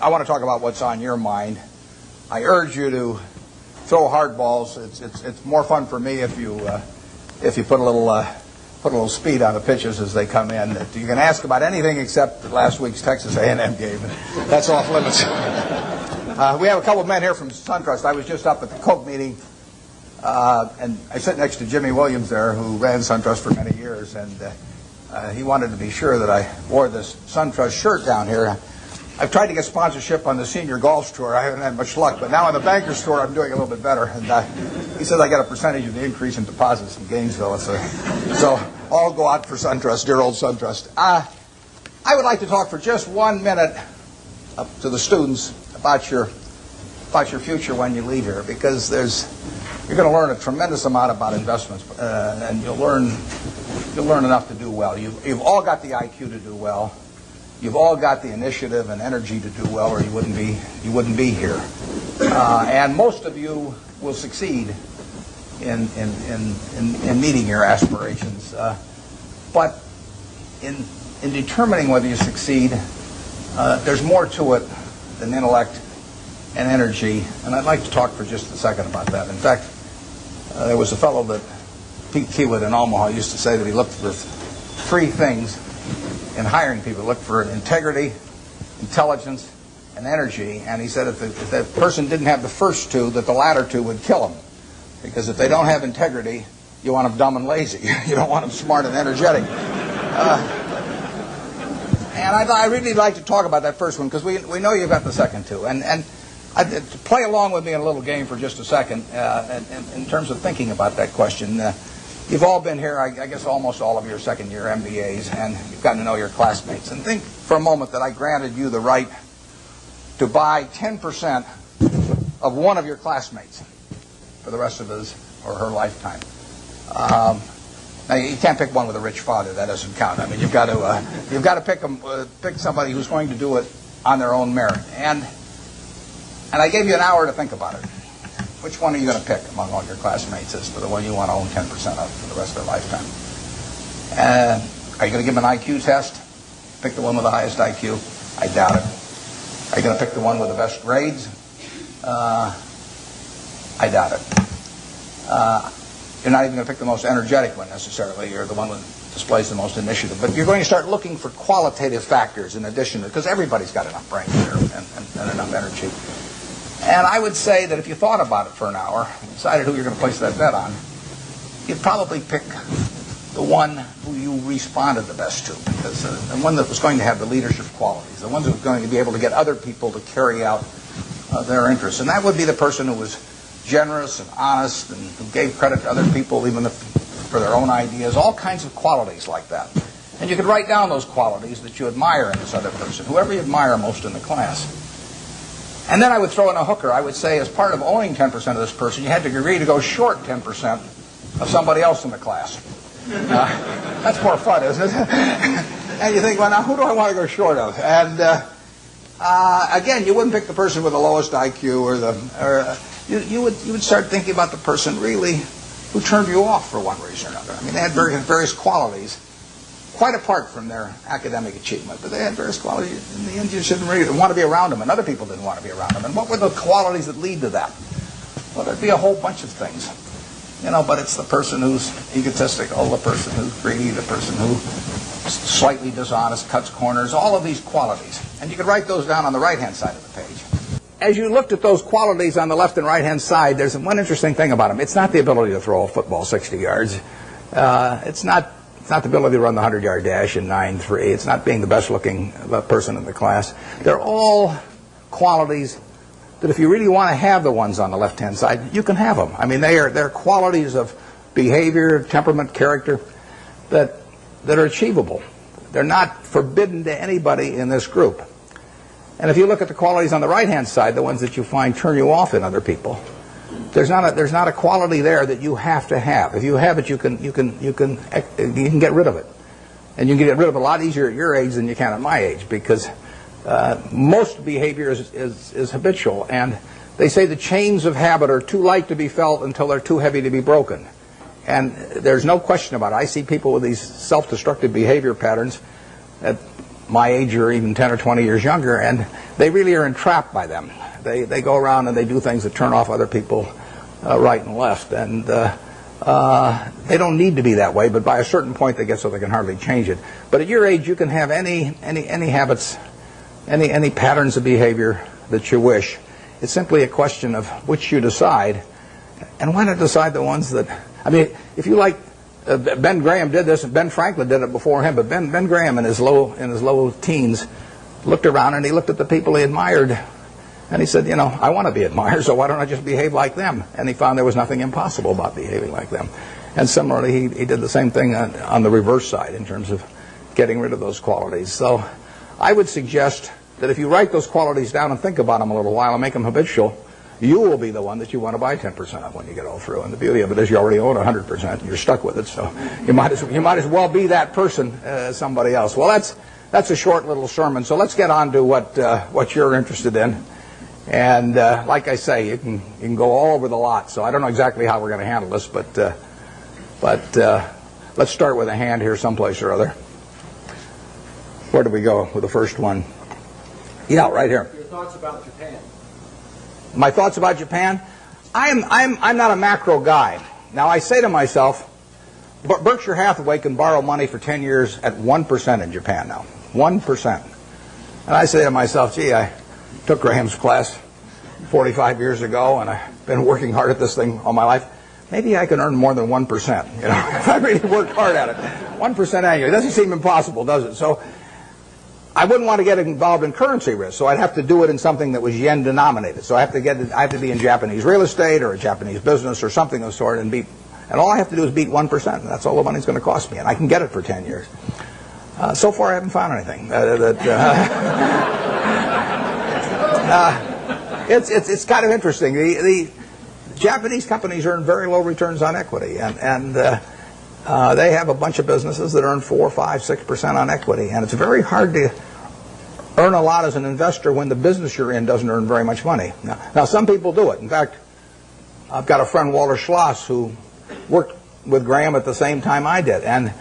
I want to talk about what's on your mind. I urge you to throw hard balls. It's more fun for me if you put a little speed on the pitches as they come in. You can ask about anything except last week's Texas A&M game. That's off limits. We have a couple of men here from SunTrust. I was just up at the Coke meeting, and I sit next to Jimmy Williams there, who ran SunTrust for many years, and he wanted to be sure that I wore this SunTrust shirt down here. I've tried to get sponsorship on the senior golf tour. I haven't had much luck, but now on the Bankers Tour, I'm doing a little bit better. And he says I get a percentage of the increase in deposits in Gainesville. So I'll go out for SunTrust, dear old SunTrust. I would like to talk for just 1 minute to the students about your future when you leave here, because you're going to learn a tremendous amount about investments, and you'll learn enough to do well. You've all got the IQ to do well. You've all got the initiative and energy to do well, or you wouldn't be here. And most of you will succeed in meeting your aspirations. But in determining whether you succeed, there's more to it than intellect and energy. And I'd like to talk for just a second about that. In fact, there was a fellow that Pete Kiewit in Omaha used to say that he looked for 3 things in hiring people. Look for integrity, intelligence, and energy. And he said if that person didn't have the first 2, that the latter 2 would kill him. Because if they don't have integrity, you want them dumb and lazy. You don't want them smart and energetic. And I'd really like to talk about that first one, because we know you've got the second 2. And to play along with me in a little game for just a second, in terms of thinking about that question. You've all been here, I guess almost all of your second-year MBAs, and you've gotten to know your classmates. And think for a moment that I granted you the right to buy 10% of one of your classmates for the rest of his or her lifetime. Now you can't pick one with a rich father; that doesn't count. I mean, you've got to pick somebody who's going to do it on their own merit. And I gave you an hour to think about it. Which one are you going to pick among all your classmates as for the one you want to own 10% of for the rest of their lifetime? Are you going to give them an IQ test? Pick the one with the highest IQ? I doubt it. Are you going to pick the one with the best grades? I doubt it. You're not even going to pick the most energetic one necessarily. You're the one that displays the most initiative. But you're going to start looking for qualitative factors in addition, because everybody's got enough brains there and enough energy. And I would say that if you thought about it for an hour and decided who you're going to place that bet on, you'd probably pick the one who you responded the best to, because the one that was going to have the leadership qualities, the one that was going to be able to get other people to carry out their interests. And that would be the person who was generous and honest and who gave credit to other people even for their own ideas, all kinds of qualities like that. And you could write down those qualities that you admire in this other person, whoever you admire most in the class. And then I would throw in a hooker. I would say, as part of owning 10% of this person, you had to agree to go short 10% of somebody else in the class. That's more fun, isn't it? And you think, well, now who do I want to go short of? And again, you wouldn't pick the person with the lowest IQ, you would start thinking about the person really who turned you off for one reason or another. I mean, they had various qualities, quite apart from their academic achievement, but they had various qualities. In the end, you shouldn't really want to be around them, and other people didn't want to be around them. And what were the qualities that lead to that? Well, there'd be a whole bunch of things, but it's the person who's egotistical, the person who's greedy, the person who's slightly dishonest, cuts corners, all of these qualities. And you could write those down on the right-hand side of the page. As you looked at those qualities on the left and right-hand side, there's one interesting thing about them. It's not the ability to throw a football 60 yards. It's not the ability to run the 100-yard dash in 9.3. It's not being the best-looking person in the class. They're all qualities that if you really want to have the ones on the left-hand side, you can have them. I mean, they're qualities of behavior, temperament, character that are achievable. They're not forbidden to anybody in this group. And if you look at the qualities on the right-hand side, the ones that you find turn you off in other people, there's not a quality there that you have to have. If you have it, you can get rid of it, and you can get rid of it a lot easier at your age than you can at my age, because most behavior is habitual, and they say the chains of habit are too light to be felt until they're too heavy to be broken. And there's no question about it. I see people with these self-destructive behavior patterns that my age or even 10 or 20 years younger, and they really are entrapped by them. They go around and they do things that turn off other people right and left, and they don't need to be that way, but by a certain point they get so they can hardly change it. But at your age, you can have any habits, any patterns of behavior that you wish. It's simply a question of which you decide, and why not decide the ones that, I mean, if you like, Ben Graham did this, and Ben Franklin did it before him, but Ben Graham in his low teens looked around and he looked at the people he admired, and he said, you know, I want to be admired, so why don't I just behave like them? And he found there was nothing impossible about behaving like them. And similarly, he did the same thing on the reverse side in terms of getting rid of those qualities. So I would suggest that if you write those qualities down and think about them a little while and make them habitual, you will be the one that you want to buy 10% of when you get all through. And the beauty of it is you already own 100%. You're stuck with it, so you might as well be that person as somebody else. Well, that's a short little sermon. So let's get on to what you're interested in. And like I say, you can go all over the lot. So I don't know exactly how we're going to handle this, but let's start with a hand here someplace or other. Where do we go with the first one? Yeah, right here. Your thoughts about Japan. My thoughts about Japan? I'm not a macro guy. Now I say to myself, Berkshire Hathaway can borrow money for 10 years at 1% in Japan now. 1%. And I say to myself, gee, I took Graham's class 45 years ago, and I've been working hard at this thing all my life. Maybe I can earn more than 1%, you know, if I really worked hard at it. 1% annually. It doesn't seem impossible, does it? So I wouldn't want to get involved in currency risk, so I'd have to do it in something that was yen denominated. So I have to be in Japanese real estate or a Japanese business or something of the sort, and all I have to do is beat 1%. And that's all the money's going to cost me, and I can get it for 10 years. So far, I haven't found anything. It's kind of interesting. The Japanese companies earn very low returns on equity, and they have a bunch of businesses that earn 4, 5, 6% on equity, and it's very hard to earn a lot as an investor when the business you're in doesn't earn very much money. Now some people do it. In fact, I've got a friend, Walter Schloss, who worked with Graham at the same time I did, and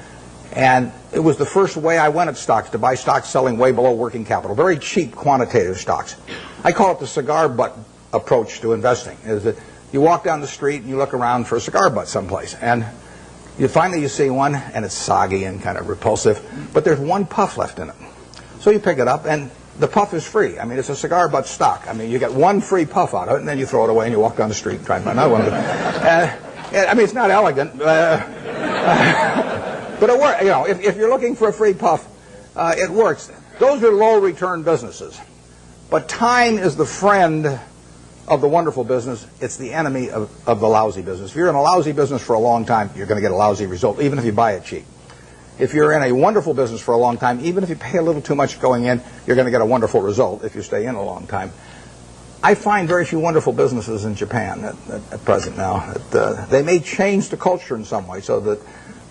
it was the first way I went at stocks, to buy stocks selling way below working capital, very cheap quantitative stocks. I call it the cigar butt approach to investing, is that you walk down the street and you look around for a cigar butt someplace, and finally you see one, and it's soggy and kind of repulsive, but there's one puff left in it. So you pick it up, and the puff is free. I mean, it's a cigar butt stock. I mean, you get one free puff out of it, and then you throw it away and you walk down the street and try and find another one. I mean, it's not elegant, but it works. You know, if you're looking for a free puff, it works. Those are low return businesses. But time is the friend of the wonderful business. It's the enemy of the lousy business. If you're in a lousy business for a long time, you're going to get a lousy result, even if you buy it cheap. If you're in a wonderful business for a long time, even if you pay a little too much going in, you're going to get a wonderful result if you stay in a long time. I find very few wonderful businesses in Japan at present now. They may change the culture in some way so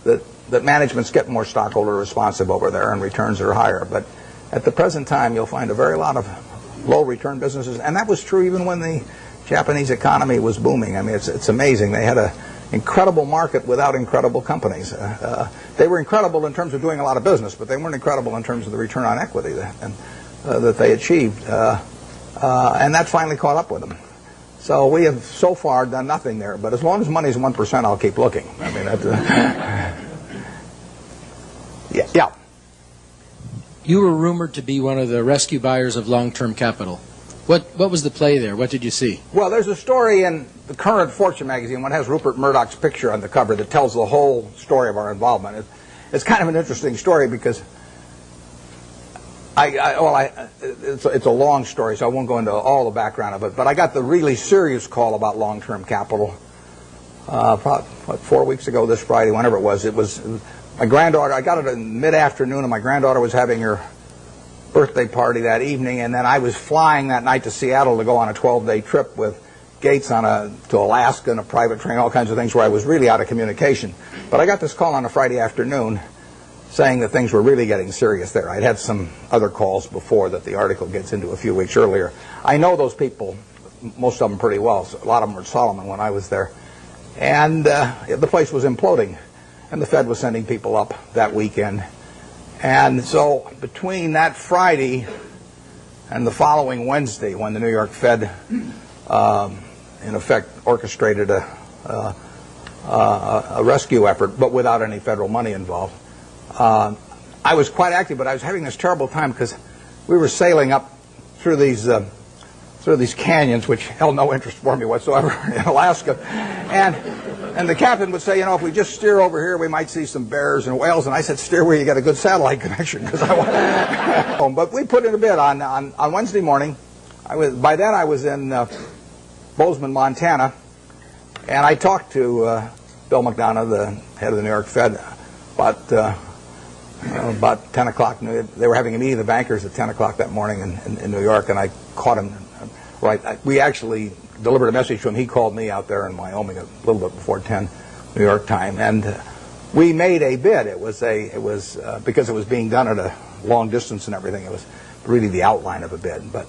that managements get more stockholder responsive over there and returns are higher. But at the present time, you'll find a very lot of low return businesses, and that was true even when the Japanese economy was booming. I mean, it's amazing. They had an incredible market without incredible companies. They were incredible in terms of doing a lot of business, but they weren't incredible in terms of the return on equity that they achieved. And that finally caught up with them. So we have so far done nothing there, but as long as money's 1%, I'll keep looking. I mean, yeah. You were rumored to be one of the rescue buyers of long-term capital. What was the play there? What did you see? Well, there's a story in the current Fortune magazine, one has Rupert Murdoch's picture on the cover, that tells the whole story of our involvement. It's kind of an interesting story because it's a long story, so I won't go into all the background of it, but I got the really serious call about long-term capital probably 4 weeks ago this Friday, whenever it was. It was my granddaughter. I got it in mid-afternoon, and my granddaughter was having her birthday party that evening, and then I was flying that night to Seattle to go on a 12-day trip with Gates to Alaska in a private train, all kinds of things where I was really out of communication. But I got this call on a Friday afternoon saying that things were really getting serious there. I'd had some other calls before that the article gets into a few weeks earlier. I know those people, most of them pretty well. So a lot of them were at Solomon when I was there. And the place was imploding. And the Fed was sending people up that weekend. And so between that Friday and the following Wednesday, when the New York Fed, in effect, orchestrated a rescue effort, but without any federal money involved, I was quite active, but I was having this terrible time because we were sailing up through these canyons, which held no interest for me whatsoever, in Alaska, and the captain would say, if we just steer over here, we might see some bears and whales. And I said, steer where you get a good satellite connection, because I want home. But we put in a bid on Wednesday morning. By then I was in Bozeman, Montana, and I talked to Bill McDonough, the head of the New York Fed, about 10 o'clock. They were having a meeting of the bankers at 10 o'clock that morning in New York, and I caught him. We actually delivered a message to him. He called me out there in Wyoming a little bit before 10 New York time, and we made a bid. It was because it was being done at a long distance and everything. It was really the outline of a bid, but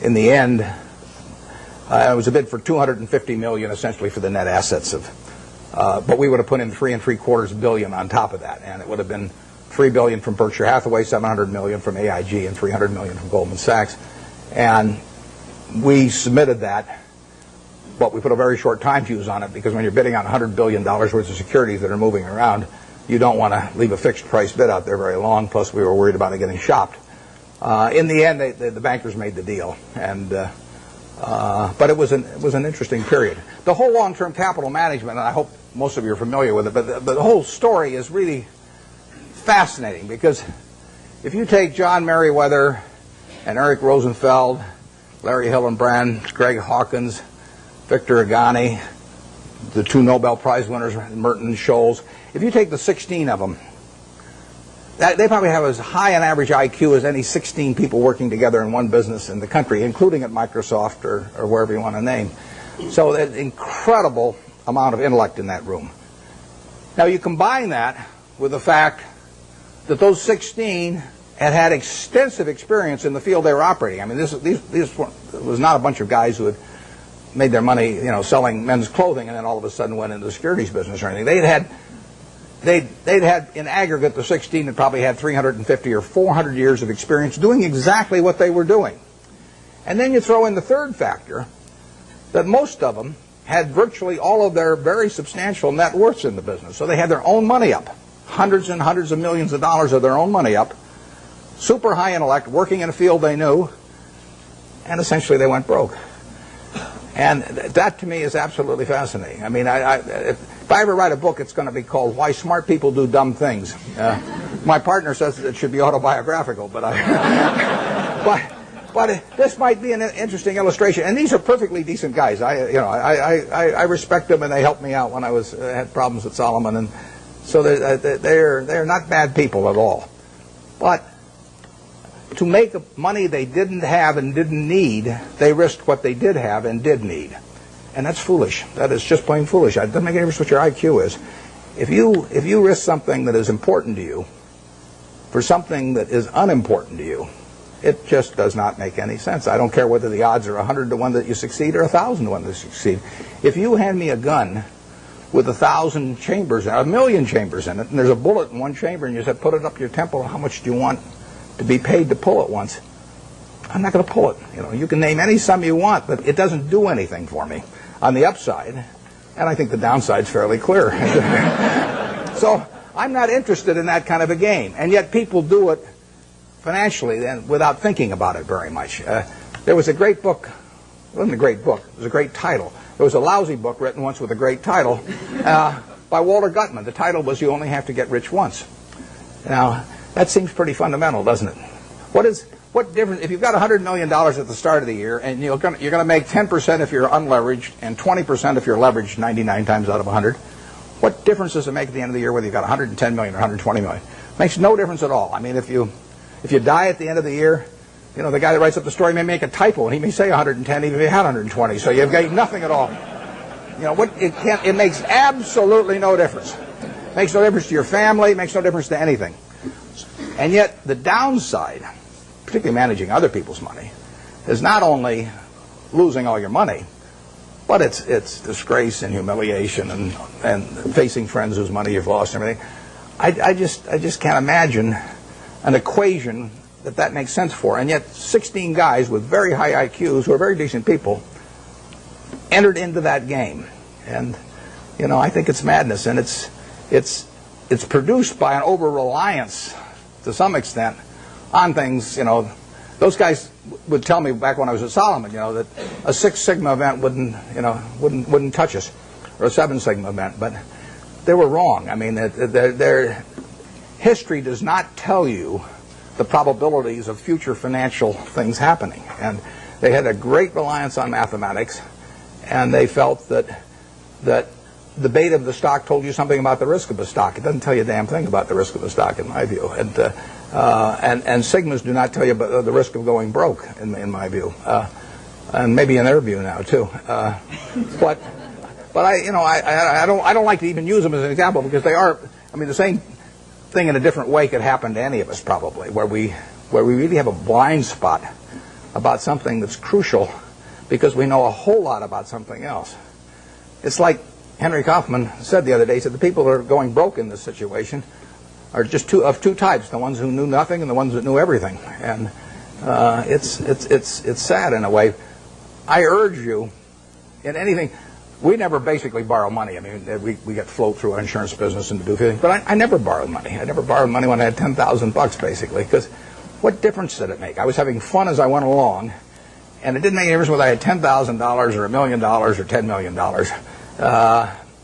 in the end, it was a bid for $250 million, essentially for the net assets of. But we would have put in $3.75 billion on top of that, and it would have been $3 billion from Berkshire Hathaway, $700 million from AIG, and $300 million from Goldman Sachs, and we submitted that, but we put a very short time fuse on it, because when you're bidding on $100 billion worth of securities that are moving around, you don't want to leave a fixed price bid out there very long, plus we were worried about it getting shopped. In the end, the bankers made the deal, but it was an interesting period. The whole long-term capital management, and I hope most of you are familiar with it, but the whole story is really fascinating, because if you take John Meriwether and Eric Rosenfeld, Larry Hillenbrand, Greg Hawkins, Victor Agani, the two Nobel Prize winners, Merton and Scholes, if you take the 16 of them, they probably have as high an average IQ as any 16 people working together in one business in the country, including at Microsoft or wherever you want to name. So there's an incredible amount of intellect in that room. Now you combine that with the fact that those 16 had extensive experience in the field they were operating. I mean, this was not a bunch of guys who had made their money, selling men's clothing, and then all of a sudden went into the securities business or anything. They'd had in aggregate, the 16 had probably had 350 or 400 years of experience doing exactly what they were doing. And then you throw in the third factor, that most of them had virtually all of their very substantial net worths in the business. So they had their own money up, hundreds and hundreds of millions of dollars of their own money up, super high intellect, working in a field they knew, and essentially they went broke. And that to me is absolutely fascinating. I mean, if I ever write a book, it's going to be called Why Smart People Do Dumb Things. My partner says it should be autobiographical, but this might be an interesting illustration. And these are perfectly decent guys. I respect them, and they helped me out when I had problems with Solomon, and so they're not bad people at all. But to make money they didn't have and didn't need, they risked what they did have and did need. And that's foolish. That is just plain foolish. It doesn't make any difference what your IQ is. If you risk something that is important to you for something that is unimportant to you, it just does not make any sense. I don't care whether the odds are 100 to 1 that you succeed or 1,000 to 1 that you succeed. If you hand me a gun with 1,000 chambers, 1,000,000 chambers in it, and there's a bullet in one chamber, and you said, put it up your temple, how much do you want to be paid to pull it once? I'm not going to pull it. You can name any sum you want, but it doesn't do anything for me on the upside, and I think the downside's fairly clear. So I'm not interested in that kind of a game, and yet people do it financially and without thinking about it very much. There was a great book. It wasn't a great book. It was a great title. There was a lousy book written once with a great title by Walter Gutman. The title was You Only Have to Get Rich Once. Now, that seems pretty fundamental, doesn't it? What difference if you've got $100 million at the start of the year, and you're going to make 10% if you're unleveraged and 20% if you're leveraged 99 times out of 100? What difference does it make at the end of the year whether you've got 110 million or 120 million? It makes no difference at all. I mean, if you die at the end of the year, the guy that writes up the story may make a typo, and he may say 110 even if he had 120. So you've got nothing at all. It makes absolutely no difference. It makes no difference to your family. It makes no difference to anything. And yet the downside, particularly managing other people's money, is not only losing all your money, but it's disgrace and humiliation and facing friends whose money you've lost and everything. I just can't imagine an equation that makes sense for. And yet 16 guys with very high IQs who are very decent people entered into that game. And, you know, I think it's madness. And it's produced by an over-reliance, to some extent, on things. You know, those guys would tell me back when I was at Solomon, you know, that a 6 Sigma event wouldn't touch us, or a 7 Sigma event. But they were wrong. I mean, their history does not tell you the probabilities of future financial things happening. And they had a great reliance on mathematics, and they felt that the beta of the stock told you something about the risk of the stock. It doesn't tell you a damn thing about the risk of the stock, in my view. And Sigmas do not tell you about the risk of going broke, in my view, and maybe in their view now too. But I don't like to even use them as an example, because they are. I mean, the same thing in a different way could happen to any of us, probably, where we really have a blind spot about something that's crucial because we know a whole lot about something else. It's like Henry Kaufman said the other day. He said the people who are going broke in this situation are just two types: the ones who knew nothing and the ones that knew everything. And it's sad in a way. I urge you, in anything. We never basically borrow money. I mean, we get float through our insurance business and to do things. But I never borrowed money. I never borrowed money when I had $10,000 basically, because what difference did it make? I was having fun as I went along, and it didn't make any difference whether I had $10,000 or $1 million or $10 million.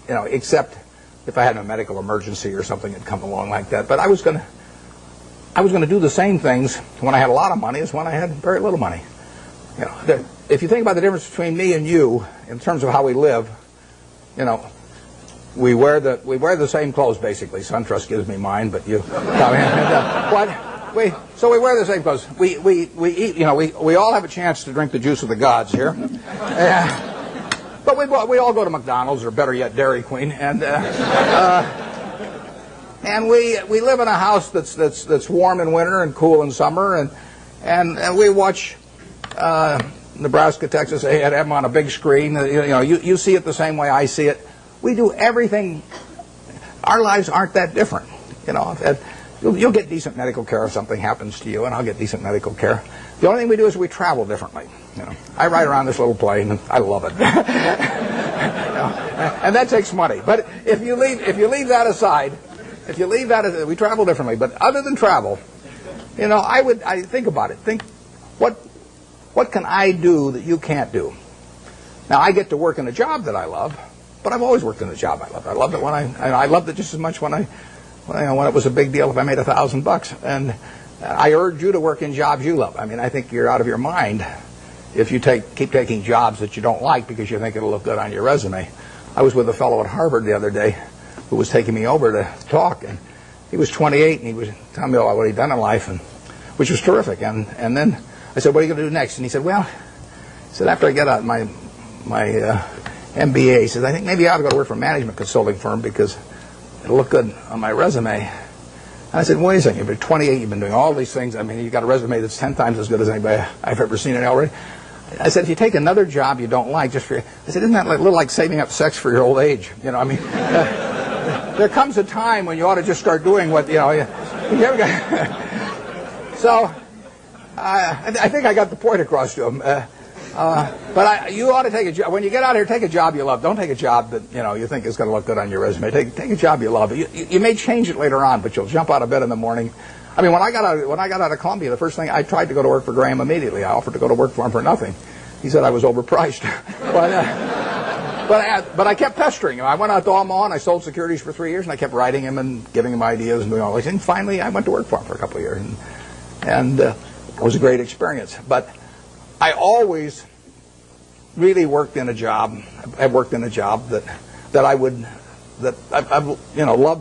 You know, except if I had a medical emergency or something had come along like that. But I was going to do the same things when I had a lot of money as when I had very little money. You know, if you think about the difference between me and you in terms of how we live, you know, we wear the same clothes basically. SunTrust gives me mine, but you. So we wear the same clothes. We eat. You know, we all have a chance to drink the juice of the gods here. But we all go to McDonald's, or better yet, Dairy Queen, and we live in a house that's warm in winter and cool in summer, and we watch Nebraska, Texas A&M on a big screen. You see it the same way I see it. We do everything. Our lives aren't that different. You know, you'll get decent medical care if something happens to you, and I'll get decent medical care. The only thing we do is we travel differently. You know, I ride around this little plane, and I love it. You know, and that takes money. But if you leave that aside, we travel differently. But other than travel, you know, I think about it. Think what can I do that you can't do? Now, I get to work in a job that I love, but I've always worked in a job I loved. I loved it when I loved it just as much when it was a big deal if I made $1,000. And I urge you to work in jobs you love. I mean, I think you're out of your mind if you keep taking jobs that you don't like because you think it'll look good on your resume. I was with a fellow at Harvard the other day who was taking me over to talk, and he was 28, and he was telling me what he'd done in life, which was terrific. And then I said, "What are you going to do next?" And he said, "Well," he said, "after I get out my MBA," he said, "I think maybe I ought to go to work for a management consulting firm because it'll look good on my resume." And I said, "Wait a second, you've been 28, you've been doing all these things. I mean, you've got a resume that's 10 times as good as anybody I've ever seen it already." I said, "If you take another job you don't like, just for," I said, "Isn't that a little like saving up sex for your old age? You know, I mean, there comes a time when you ought to just start doing what, you know, you ever got." So, I think I got the point across to him. But you ought to take a job. When you get out here, take a job you love. Don't take a job that, you know, you think is going to look good on your resume. Take a job you love. You may change it later on, but you'll jump out of bed in the morning. I mean, when I got out of Columbia, the first thing I tried to go to work for Graham immediately. I offered to go to work for him for nothing. He said I was overpriced. But I kept pestering him. I went out to Omaha and I sold securities for 3 years, and I kept writing him and giving him ideas and doing all these things. Finally, I went to work for him for a couple of years, and it was a great experience. But I always really worked in a job. I worked in a job that I loved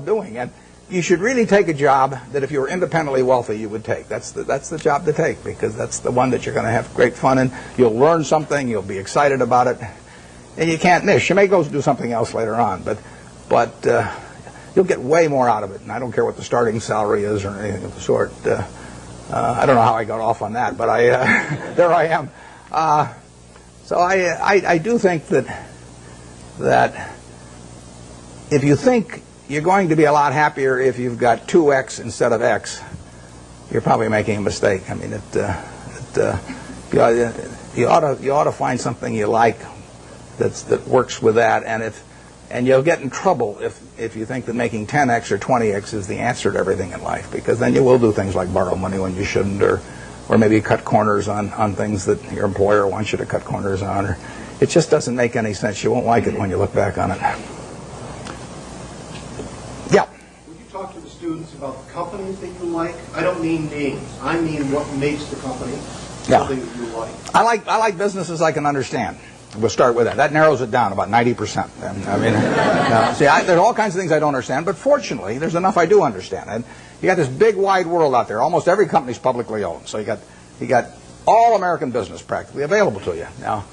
doing. And you should really take a job that if you were independently wealthy you would take. That's the job to take, because that's the one that you're going to have great fun in. You'll learn something. You'll be excited about it, and you can't miss. You may go do something else later on, but you'll get way more out of it. And I don't care what the starting salary is or anything of the sort. I don't know how I got off on that, but there I am. So I do think that if you think you're going to be a lot happier if you've got 2X instead of X, you're probably making a mistake. I mean, you ought to find something you like that works with that, and you'll get in trouble if you think that making 10x or 20x is the answer to everything in life, because then you will do things like borrow money when you shouldn't, or maybe cut corners on things that your employer wants you to cut corners on. Or it just doesn't make any sense. You won't like it when you look back on it. Yeah. Would you talk to the students about the companies that you like? I don't mean names. I mean what makes the company something that you like. I like businesses I can understand. We'll start with that. That narrows it down about 90%. I mean, there's all kinds of things I don't understand, but fortunately, there's enough I do understand. And you got this big, wide world out there. Almost every company's publicly owned, so you got all American business practically available to you. Now,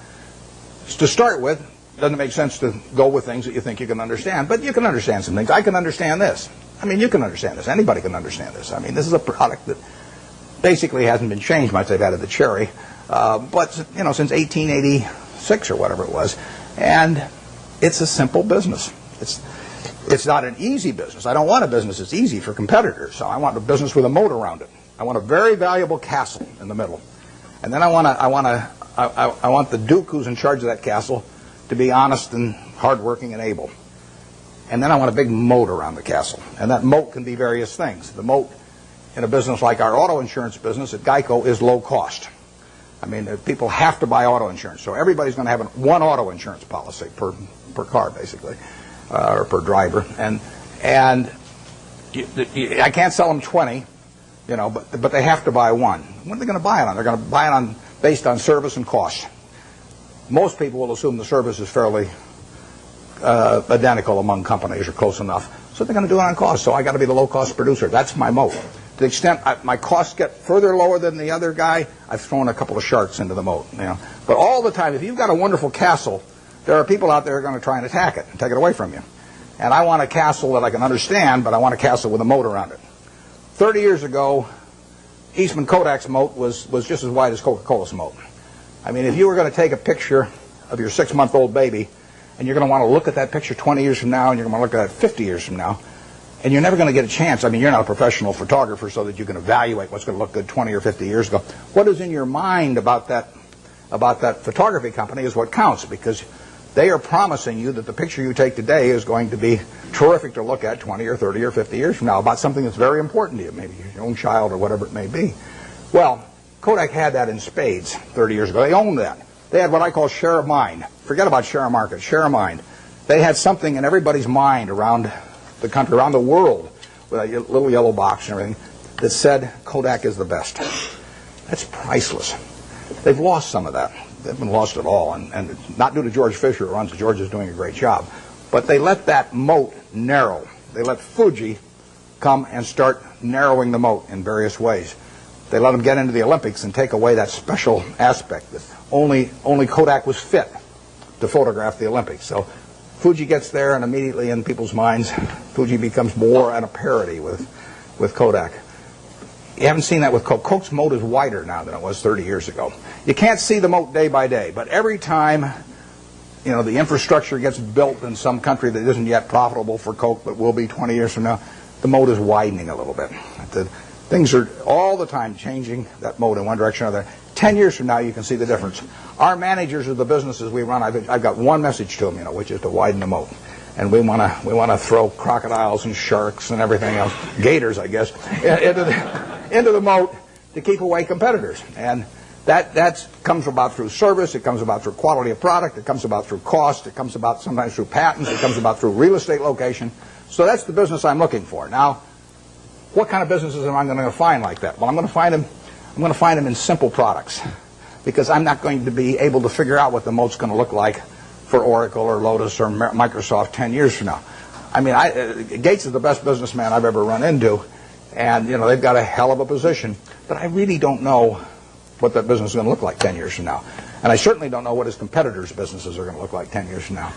to start with, doesn't make sense to go with things that you think you can understand, but you can understand some things. I can understand this. I mean, you can understand this. Anybody can understand this. I mean, this is a product that basically hasn't been changed much. They've added the cherry, but since 1886 or whatever it was, and it's a simple business. It's not an easy business. I don't want a business that's easy for competitors. So I want a business with a moat around it. I want a very valuable castle in the middle, and then I want the duke who's in charge of that castle to be honest and hardworking and able. And then I want a big moat around the castle, and that moat can be various things. The moat in a business like our auto insurance business at GEICO is low cost. I mean, people have to buy auto insurance, so everybody's going to have one auto insurance policy per car, basically, or per driver. And I can't sell them 20, but they have to buy one. What are they going to buy it on? They're going to buy it based on service and cost. Most people will assume the service is fairly identical among companies or close enough, so they're going to do it on cost. So I got to be the low-cost producer. That's my moat. To the extent my costs get further lower than the other guy, I've thrown a couple of sharks into the moat. But all the time, if you've got a wonderful castle, there are people out there who are going to try and attack it and take it away from you. And I want a castle that I can understand, but I want a castle with a moat around it. 30 years ago, Eastman Kodak's moat was just as wide as Coca-Cola's moat. I mean, if you were going to take a picture of your 6-month-old baby, and you're going to want to look at that picture 20 years from now, and you're going to want to look at it 50 years from now, and you're never going to get a chance. I mean, you're not a professional photographer so that you can evaluate what's going to look good 20 or 50 years ago. What is in your mind about that photography company is what counts, because they are promising you that the picture you take today is going to be terrific to look at 20 or 30 or 50 years from now about something that's very important to you, maybe your own child or whatever it may be. Well, Kodak had that in spades 30 years ago. They owned that. They had what I call share of mind. Forget about share of market, share of mind. They had something in everybody's mind around the country, around the world, with a little yellow box and everything, that said Kodak is the best. That's priceless. They've lost some of that. They haven't lost it all, and not due to George Fisher, who runs it. George is doing a great job. But they let that moat narrow. They let Fuji come and start narrowing the moat in various ways. They let them get into the Olympics and take away that special aspect that only Kodak was fit to photograph the Olympics. So Fuji gets there, and immediately in people's minds, Fuji becomes more at a parity with Kodak. You haven't seen that with Coke. Coke's moat is wider now than it was 30 years ago. You can't see the moat day by day, but every time the infrastructure gets built in some country that isn't yet profitable for Coke but will be 20 years from now, the moat is widening a little bit. Things are all the time changing that moat in one direction or another. 10 years from now, you can see the difference. Our managers of the businesses we run, I've got one message to them, which is to widen the moat. And we want to throw crocodiles and sharks and everything else, gators, I guess, into the moat to keep away competitors. And that comes about through service. It comes about through quality of product. It comes about through cost. It comes about sometimes through patents. It comes about through real estate location. So that's the business I'm looking for. Now, what kind of businesses am I going to find like that? Well, I'm going to find them in simple products, because I'm not going to be able to figure out what the moat's going to look like for Oracle or Lotus or Microsoft 10 years from now. I mean, Gates is the best businessman I've ever run into, and they've got a hell of a position, but I really don't know what that business is going to look like 10 years from now. And I certainly don't know what his competitors' businesses are going to look like 10 years from now.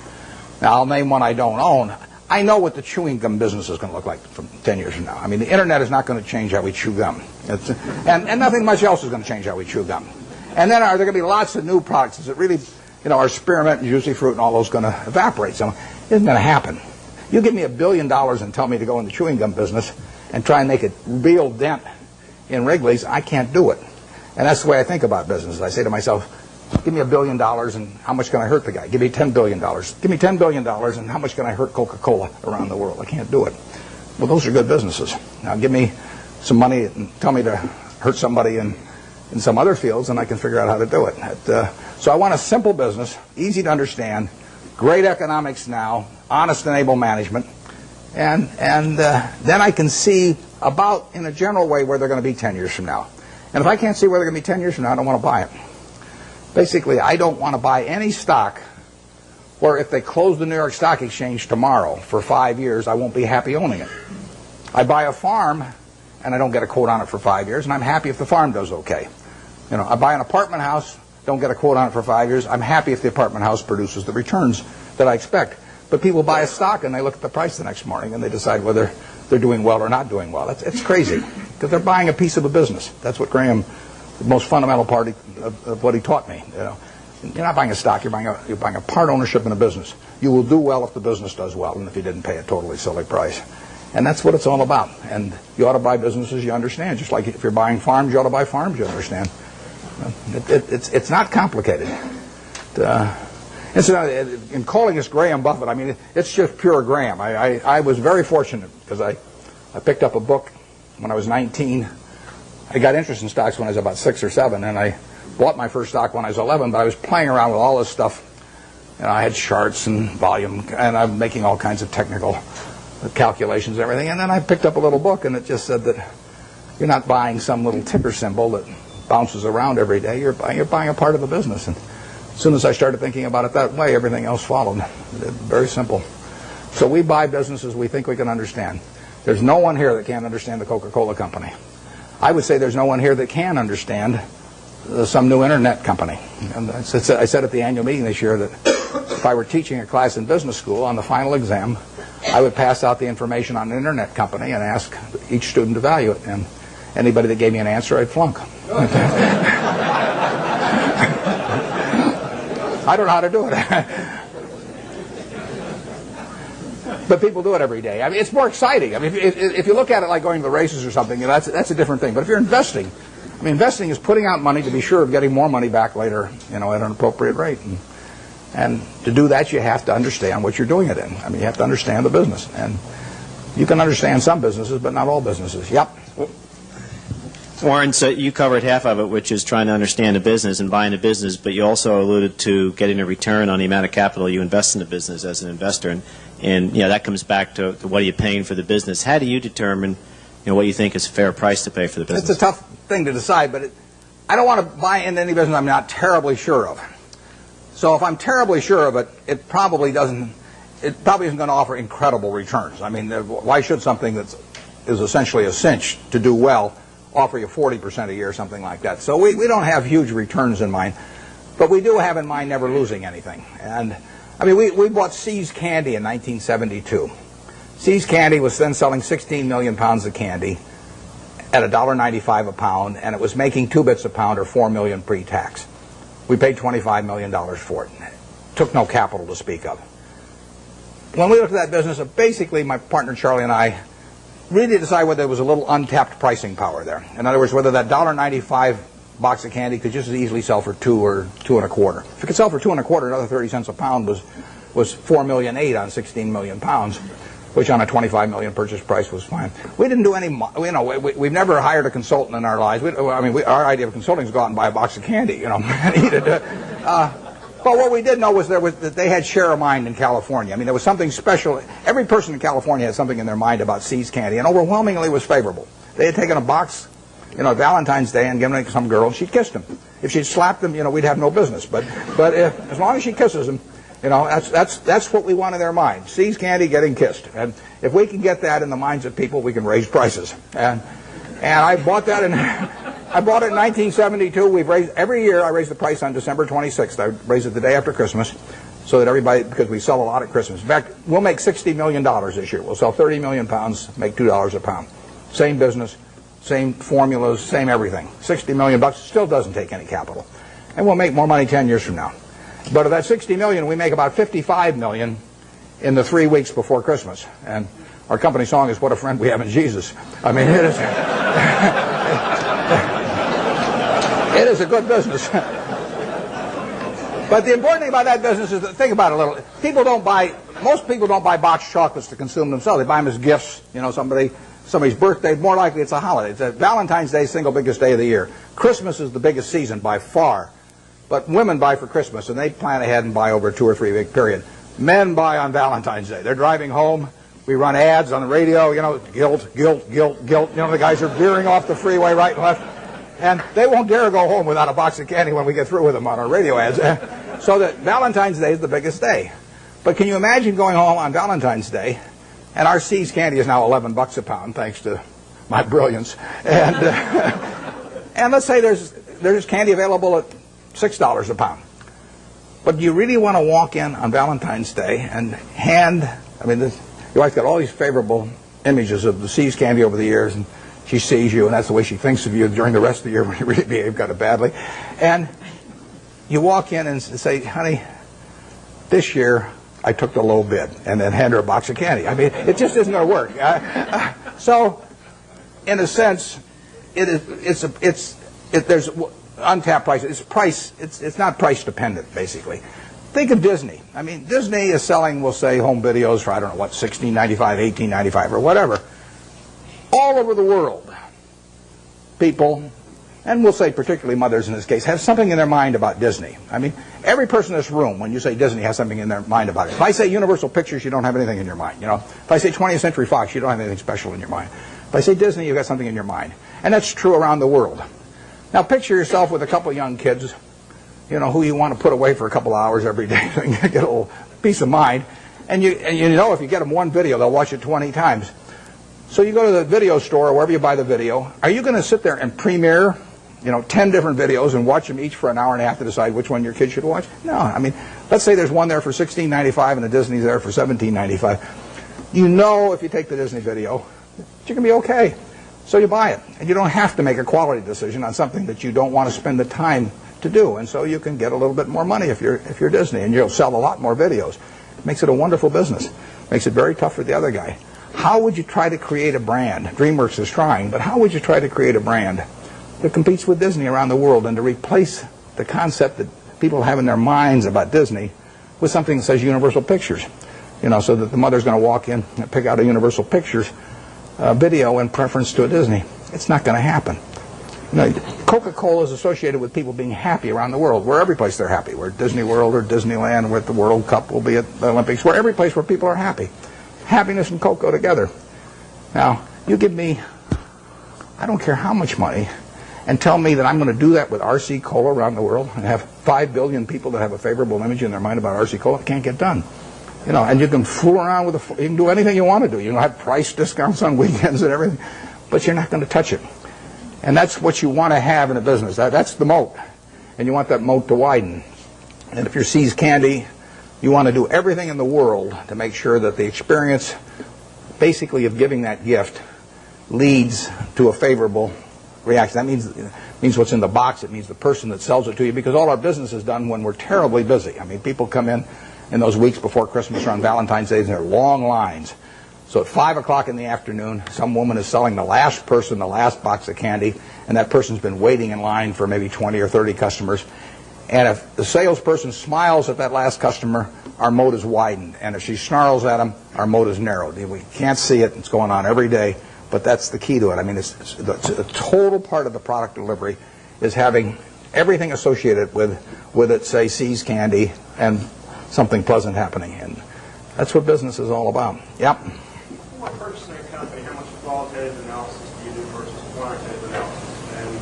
Now, I'll name one I don't own. I know what the chewing gum business is going to look like from 10 years from now. I mean, the internet is not going to change how we chew gum. And nothing much else is going to change how we chew gum. And then are there going to be lots of new products? Is it really, our spearmint and juicy fruit and all those going to evaporate? So it isn't going to happen. You give me $1 billion and tell me to go in the chewing gum business and try and make a real dent in Wrigley's, I can't do it. And that's the way I think about business. I say to myself, give me $1 billion and how much can I hurt the guy? Give me $10 billion. Give me $10 billion and how much can I hurt Coca-Cola around the world? I can't do it. Well, those are good businesses. Now give me some money and tell me to hurt somebody in some other fields and I can figure out how to do it. So I want a simple business, easy to understand, great economics now, honest and able management, and then I can see about, in a general way, where they're going to be 10 years from now. And if I can't see where they're going to be 10 years from now, I don't want to buy it. Basically, I don't want to buy any stock where if they close the New York Stock Exchange tomorrow for 5 years, I won't be happy owning it. I buy a farm, and I don't get a quote on it for 5 years, and I'm happy if the farm does okay. You know, I buy an apartment house, don't get a quote on it for 5 years, I'm happy if the apartment house produces the returns that I expect. But people buy a stock, and they look at the price the next morning, and they decide whether they're doing well or not doing well. It's crazy, because they're buying a piece of a business. That's what Graham, the most fundamental part of what he taught me. You know, you're not buying a stock, you're buying a part ownership in a business. You will do well if the business does well, and if you didn't pay a totally silly price. And that's what it's all about. And you ought to buy businesses you understand. Just like if you're buying farms, you ought to buy farms you understand. It's not complicated. Incidentally, in calling this Graham Buffett, I mean, it's just pure Graham. I was very fortunate because I picked up a book when I was 19. I got interest in stocks when I was about 6 or 7, and I bought my first stock when I was 11, but I was playing around with all this stuff. And I had charts and volume, and I'm making all kinds of technical calculations and everything. And then I picked up a little book, and it just said that you're not buying some little ticker symbol that bounces around every day. You're buying a part of a business. And as soon as I started thinking about it that way, everything else followed. Very simple. So we buy businesses we think we can understand. There's no one here that can't understand the Coca-Cola company. I would say there's no one here that can understand some new internet company. And I said at the annual meeting this year that if I were teaching a class in business school, on the final exam, I would pass out the information on an internet company and ask each student to value it. And anybody that gave me an answer, I'd flunk. I don't know how to do it. But people do it every day. I mean, it's more exciting. I mean, if you look at it like going to the races or something, you know, that's a different thing. But if you're investing, I mean, investing is putting out money to be sure of getting more money back later, you know, at an appropriate rate. And to do that, you have to understand what you're doing it in. I mean, you have to understand the business. And you can understand some businesses, but not all businesses. Yep. Warren, so you covered half of it, which is trying to understand a business and buying a business, but you also alluded to getting a return on the amount of capital you invest in the business as an investor. And you know, that comes back to what are you paying for the business. How do you determine, you know, what you think is a fair price to pay for the business? It's a tough thing to decide, but I don't want to buy into any business I'm not terribly sure of. So if I'm terribly sure of it, it probably isn't going to offer incredible returns. I mean, why should something that is essentially a cinch to do well offer you 40% a year or something like that? So we don't have huge returns in mind, but we do have in mind never losing anything. And I mean, we bought See's Candy in 1972. See's Candy was then selling 16 million pounds of candy at $1.95 a pound, and it was making 2 bits a pound or $4 million pre-tax. We paid $25 million for it. Took no capital to speak of. When we looked at that business, basically my partner Charlie and I really decided whether there was a little untapped pricing power there. In other words, whether that $1.95 box of candy could just as easily sell for $2 or $2.25. If it could sell for $2.25, another 30 cents a pound was $4.8 million on 16 million pounds, which on a $25 million purchase price was fine. We didn't do any, you know, we've never hired a consultant in our lives. Our idea of consulting is go out and buy a box of candy, you know, and eat it. But what we did know was that they had share of mind in California. I mean, there was something special. Every person in California had something in their mind about See's Candy, and overwhelmingly was favorable. They had taken a box, you know, Valentine's Day and given it to some girl, and she'd kissed him. If she'd slapped him, you know, we'd have no business. But as long as she kisses him, you know, that's what we want in their mind. See's Candy getting kissed. And if we can get that in the minds of people, we can raise prices. And I bought that I bought it in 1972. We've raised every year. I raise the price on December 26th. I raise it the day after Christmas, so that everybody, because we sell a lot at Christmas. In fact, we'll make $60 million this year. We'll sell 30 million pounds, make $2 a pound. Same business, same formulas, same everything. $60 million still doesn't take any capital, and we'll make more money 10 years from now. But of that $60 million, we make about $55 million in the 3 weeks before Christmas. And our company song is "What a Friend We Have in Jesus." I mean, it is. It is a good business. But the important thing about that business is that, think about it a little. Most people don't buy boxed chocolates to consume themselves. They buy them as gifts. You know, somebody's birthday. More likely it's a holiday. Valentine's Day is the single biggest day of the year. Christmas is the biggest season by far. But women buy for Christmas, and they plan ahead and buy over a 2 or 3 week period. Men buy on Valentine's Day. They're driving home. We run ads on the radio, you know, guilt, guilt, guilt, guilt. You know, the guys are veering off the freeway right and left. And they won't dare go home without a box of candy when we get through with them on our radio ads. So that Valentine's Day is the biggest day. But can you imagine going home on Valentine's Day, and our See's candy is now $11 a pound, thanks to my brilliance. And and let's say there's candy available at $6 a pound. But do you really want to walk in on Valentine's Day and hand, your wife's got all these favorable images of the See's candy over the years, and she sees you, and that's the way she thinks of you during the rest of the year when you really behave kind of badly. And you walk in and say, honey, this year I took the low bid, and then hand her a box of candy. I mean, it just isn't going to work. So, in a sense, there's untapped price. It's not price dependent, basically. Think of Disney. I mean, Disney is selling, we'll say, home videos for, I don't know what, $16.95, $18.95, or whatever. All over the world, people, and we'll say particularly mothers in this case, have something in their mind about Disney. I mean, every person in this room, when you say Disney, has something in their mind about it. If I say Universal Pictures, you don't have anything in your mind. You know, if I say 20th Century Fox, you don't have anything special in your mind. If I say Disney, you've got something in your mind. And that's true around the world. Now, picture yourself with a couple of young kids, you know, who you want to put away for a couple hours every day so you get a little peace of mind. And you know if you get them one video, they'll watch it 20 times. So you go to the video store or wherever you buy the video. Are you going to sit there and premiere, 10 different videos and watch them each for an hour and a half to decide which one your kid should watch? No. I mean, let's say there's one there for $16.95 and the Disney's there for $17.95. You know if you take the Disney video, you're going to be okay. So you buy it. And you don't have to make a quality decision on something that you don't want to spend the time to do. And so you can get a little bit more money if you're Disney, and you'll sell a lot more videos. Makes it a wonderful business. Makes it very tough for the other guy. How would you try to create a brand? DreamWorks is trying, but how would you try to create a brand that competes with Disney around the world and to replace the concept that people have in their minds about Disney with something that says Universal Pictures? So that the mother's going to walk in and pick out a Universal Pictures video in preference to a Disney. It's not going to happen. Coca-Cola is associated with people being happy around the world. We're every place they're happy. We're at Disney World or Disneyland. We're at the World Cup. We'll be at the Olympics. We're every place where people are happy. Happiness and Coke go together. Now, you give me, I don't care how much money, and tell me that I'm going to do that with RC Cola around the world and have 5 billion people that have a favorable image in their mind about RC Cola. It can't get done. And you can fool around with you can do anything you want to do. You can have price discounts on weekends and everything, but you're not going to touch it. And that's what you want to have in a business. That's the moat. And you want that moat to widen. And if you're See's Candy, you want to do everything in the world to make sure that the experience, basically, of giving that gift leads to a favorable reaction. That means what's in the box. It means the person that sells it to you, because all our business is done when we're terribly busy. I mean, people come in those weeks before Christmas or on Valentine's Day, and there are long lines. So at 5 o'clock in the afternoon, some woman is selling the last person the last box of candy, and that person's been waiting in line for maybe 20 or 30 customers. And if the salesperson smiles at that last customer, our moat is widened. And if she snarls at him, our moat is narrowed. We can't see it. It's going on every day. But that's the key to it. I mean, it's a total part of the product delivery is having everything associated with it, say, See's Candy, and something pleasant happening. And that's what business is all about. Yep. When purchasing a company, how much qualitative analysis do you do versus quantitative analysis? And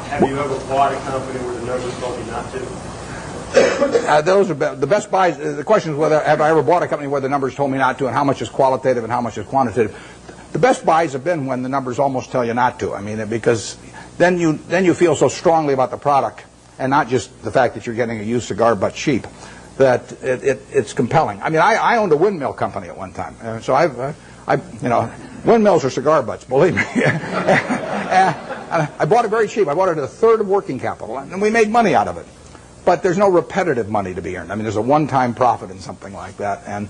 have you ever bought a company where the numbers told you not to? Those are the best buys. The question is whether have I ever bought a company where the numbers told me not to, and how much is qualitative and how much is quantitative. The best buys have been when the numbers almost tell you not to. I mean, because then you feel so strongly about the product, and not just the fact that you're getting a used cigar butt cheap, that it's compelling. I mean, I owned a windmill company at one time, so windmills are cigar butts, believe me. I bought it very cheap. I bought it at a third of working capital, and we made money out of it. But there's no repetitive money to be earned. I mean, there's a one-time profit in something like that, and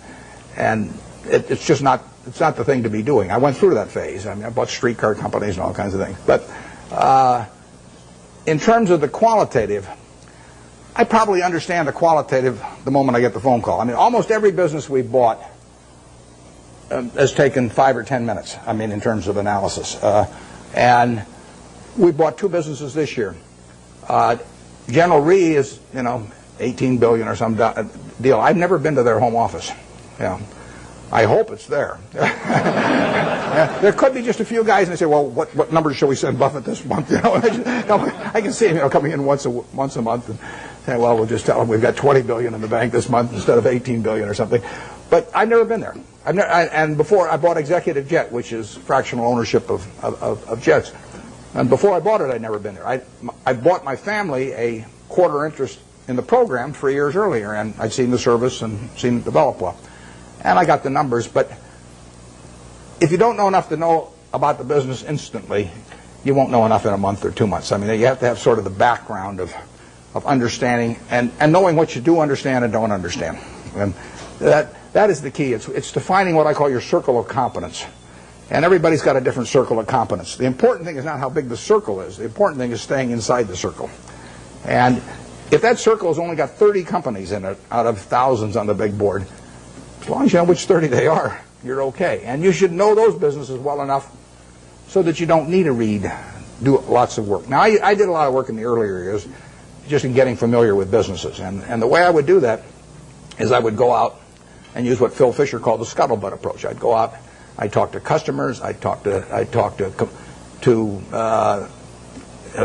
it's just not it's not the thing to be doing. I went through that phase. I mean, I bought streetcar companies and all kinds of things. But in terms of the qualitative, I probably understand the qualitative the moment I get the phone call. I mean, almost every business we've bought has taken 5 or 10 minutes, I mean, in terms of analysis. And we bought 2 businesses this year. General Re is, $18 billion or some deal. I've never been to their home office. I hope it's there. There could be just a few guys, and they say, well, what numbers shall we send Buffett this month? I can see him coming in once a month and saying, well, we'll just tell him we've got $20 billion in the bank this month instead of $18 billion or something. But I've never been there. And before, I bought Executive Jet, which is fractional ownership of jets. And before I bought it, I'd never been there. I bought my family a quarter interest in the program 3 years earlier, and I'd seen the service and seen it develop well. And I got the numbers, but if you don't know enough to know about the business instantly, you won't know enough in a month or 2 months. I mean, you have to have sort of the background of understanding and knowing what you do understand and don't understand. And that is the key. It's defining what I call your circle of competence. And everybody's got a different circle of competence. The important thing is not how big the circle is. The important thing is staying inside the circle. And if that circle has only got 30 companies in it out of thousands on the big board, as long as you know which 30 they are, you're okay. And you should know those businesses well enough so that you don't need to do lots of work. Now, I did a lot of work in the earlier years just in getting familiar with businesses. And the way I would do that is I would go out and use what Phil Fisher called the scuttlebutt approach. I'd go out, I'd talk to customers, I'd talk to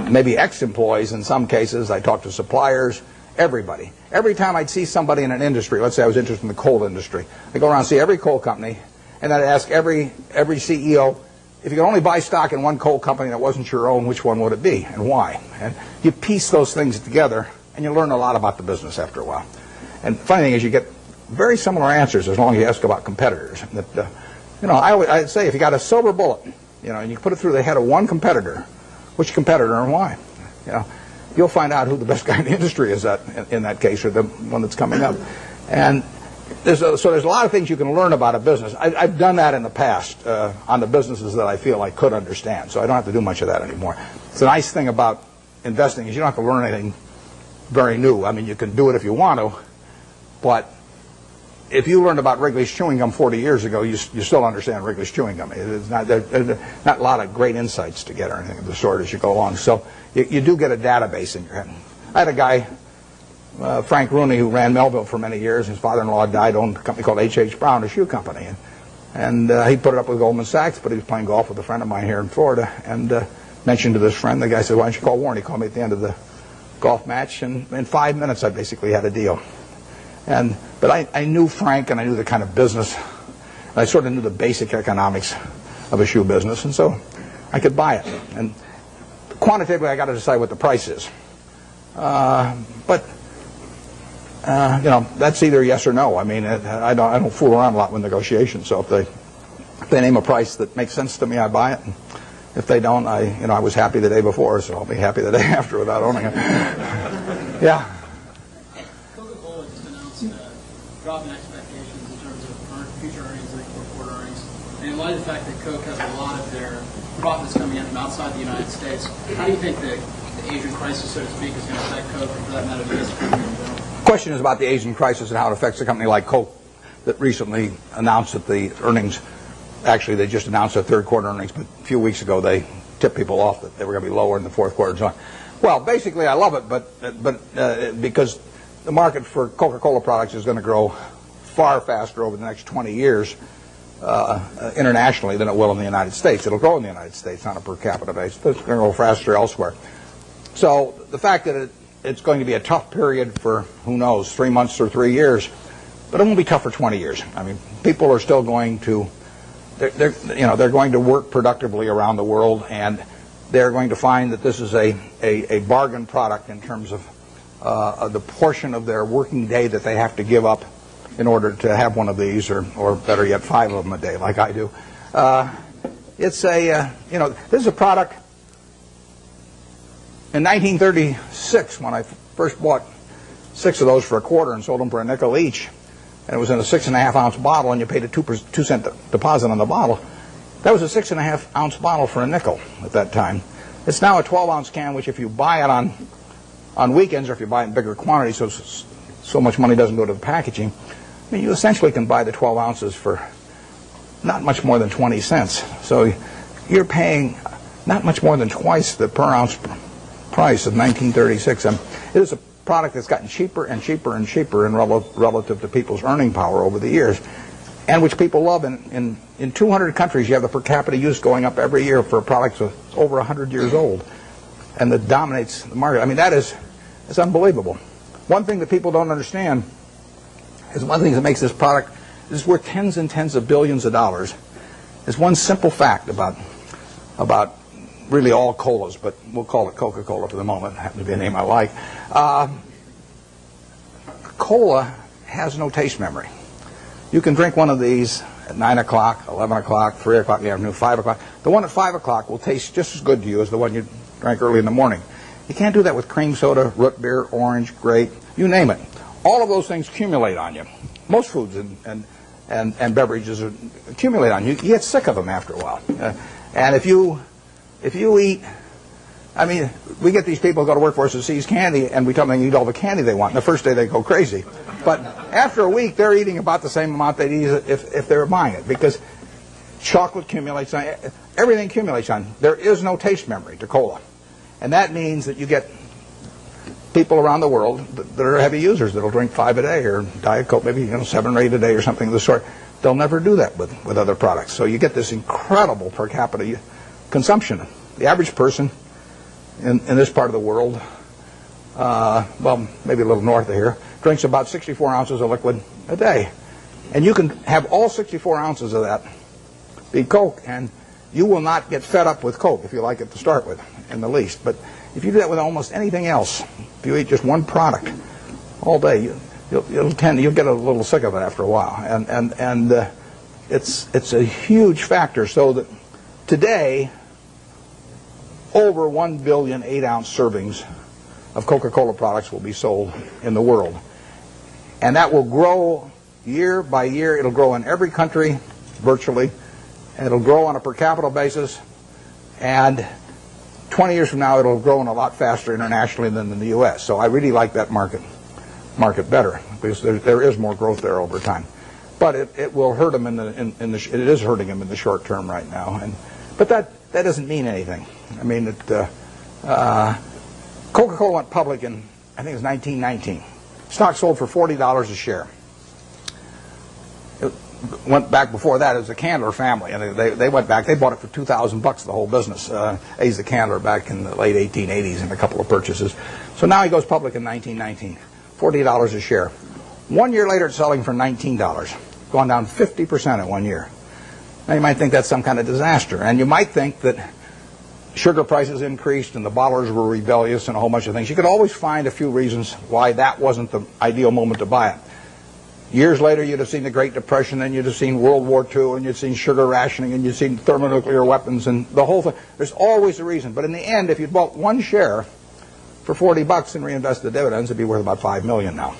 maybe ex-employees in some cases, I'd talk to suppliers, everybody. Every time I'd see somebody in an industry, let's say I was interested in the coal industry, I'd go around and see every coal company, and then I'd ask every CEO, if you could only buy stock in one coal company that wasn't your own, which one would it be and why? And you piece those things together, and you learn a lot about the business after a while. And the funny thing is you get very similar answers as long as you ask about competitors. I'd say if you got a silver bullet, and you put it through the head of one competitor, which competitor and why? You'll find out who the best guy in the industry is in that case, or the one that's coming up. And there's a lot of things you can learn about a business. I've done that in the past on the businesses that I feel I could understand, so I don't have to do much of that anymore. It's a nice thing about investing is you don't have to learn anything very new. I mean, you can do it if you want to, but if you learned about Wrigley's chewing gum 40 years ago, you still understand Wrigley's chewing gum. There's not a lot of great insights to get or anything of the sort as you go along. So you do get a database in your head. I had a guy, Frank Rooney, who ran Melville for many years. His father-in-law died, owned a company called H.H. Brown, a shoe company. And he put it up with Goldman Sachs, but he was playing golf with a friend of mine here in Florida and mentioned to this friend. The guy said, why don't you call Warren? He called me at the end of the golf match, and in 5 minutes I basically had a deal. But I knew Frank, and I knew the kind of business. I sort of knew the basic economics of a shoe business, and so I could buy it. And quantitatively, I got to decide what the price is. That's either yes or no. I mean, I don't fool around a lot with negotiations. So if they name a price that makes sense to me, I buy it. And if they don't, I was happy the day before, so I'll be happy the day after without owning it. Yeah. Drop in expectations in terms of future earnings and fourth-quarter earnings. And in light of the fact that Coke has a lot of their profits coming in from outside the United States, how do you think the Asian crisis, so to speak, is going to affect Coke, and for that matter, the US economy in general? The question is about the Asian crisis and how it affects a company like Coke that recently announced that the earnings, actually they just announced their third-quarter earnings, but a few weeks ago they tipped people off that they were going to be lower in the fourth quarter and so on. Well, basically I love it, but because the market for Coca-Cola products is going to grow far faster over the next 20 years internationally than it will in the United States. It'll grow in the United States on a per capita basis, but it's going to grow faster elsewhere. So the fact that it's going to be a tough period for, who knows, 3 months or 3 years, but it won't be tough for 20 years. I mean, people are still going to, they're going to work productively around the world, and they're going to find that this is a bargain product in terms of the portion of their working day that they have to give up in order to have one of these, or better yet, 5 of them a day, like I do. This is a product. In 1936, when I first bought 6 of those for a quarter and sold them for a nickel each, and it was in a 6.5 ounce bottle, and you paid a 2 cent deposit on the bottle. That was a 6.5 ounce bottle for a nickel at that time. It's now a 12 ounce can, which if you buy it on weekends, or if you buy it in bigger quantities, so much money doesn't go to the packaging, I mean, you essentially can buy the 12 ounces for not much more than 20 cents. So you're paying not much more than twice the per ounce price of 1936. It is a product that's gotten cheaper and cheaper and cheaper in relative to people's earning power over the years, and which people love. In 200 countries, you have the per capita use going up every year for a product that's over 100 years old, and that dominates the market. I mean, it's unbelievable. One thing that people don't understand is one thing that makes this product is worth tens and tens of billions of dollars. Is one simple fact about really all colas, but we'll call it Coca-Cola for the moment. It happens to be a name I like. Cola has no taste memory. You can drink one of these at 9 o'clock, 11 o'clock, 3 o'clock in the afternoon, 5 o'clock. The one at 5 o'clock will taste just as good to you as the one you drank early in the morning. You can't do that with cream soda, root beer, orange, grape, you name it. All of those things accumulate on you. Most foods and beverages accumulate on you. You get sick of them after a while. And if you eat, I mean, we get these people who go to work for us who seize candy, and we tell them they can eat all the candy they want. And the first day they go crazy. But after a week, they're eating about the same amount they'd eat if they were buying it, because chocolate accumulates on, everything accumulates on. There is no taste memory to cola. And that means that you get people around the world that are heavy users that'll drink 5 a day, or Diet Coke, maybe 7 or 8 a day or something of the sort. They'll never do that with other products. So you get this incredible per capita consumption. The average person in this part of the world, well, maybe a little north of here, drinks about 64 ounces of liquid a day. And you can have all 64 ounces of that be Coke, and you will not get fed up with Coke if you like it to start with, in the least. But if you do that with almost anything else, if you eat just one product all day, you'll get a little sick of it after a while. And it's a huge factor. So that today, over 1 billion 8-ounce servings of Coca-Cola products will be sold in the world. And that will grow year by year. It'll grow in every country, virtually. And it'll grow on a per capita basis. And 20 years from now, it'll grow a lot faster internationally than in the U.S. So I really like that market better, because there is more growth there over time. But it will hurt them it is hurting them in the short term right now. But that doesn't mean anything. I mean, Coca-Cola went public in, I think it was 1919. Stock sold for $40 a share. It went back before that as the Candler family, and they went back. They bought it for $2,000, the whole business. Asa Candler back in the late 1880s in a couple of purchases. So now he goes public in 1919, $40 a share. 1 year later, it's selling for $19, gone down 50% in 1 year. Now you might think that's some kind of disaster, and you might think that sugar prices increased and the bottlers were rebellious and a whole bunch of things. You could always find a few reasons why that wasn't the ideal moment to buy it. Years later, you'd have seen the Great Depression, and you'd have seen World War II, and you'd seen sugar rationing, and you'd seen thermonuclear weapons, and the whole thing. There's always a reason. But in the end, if you'd bought one share for $40 and reinvested the dividends, it'd be worth about $5 million now.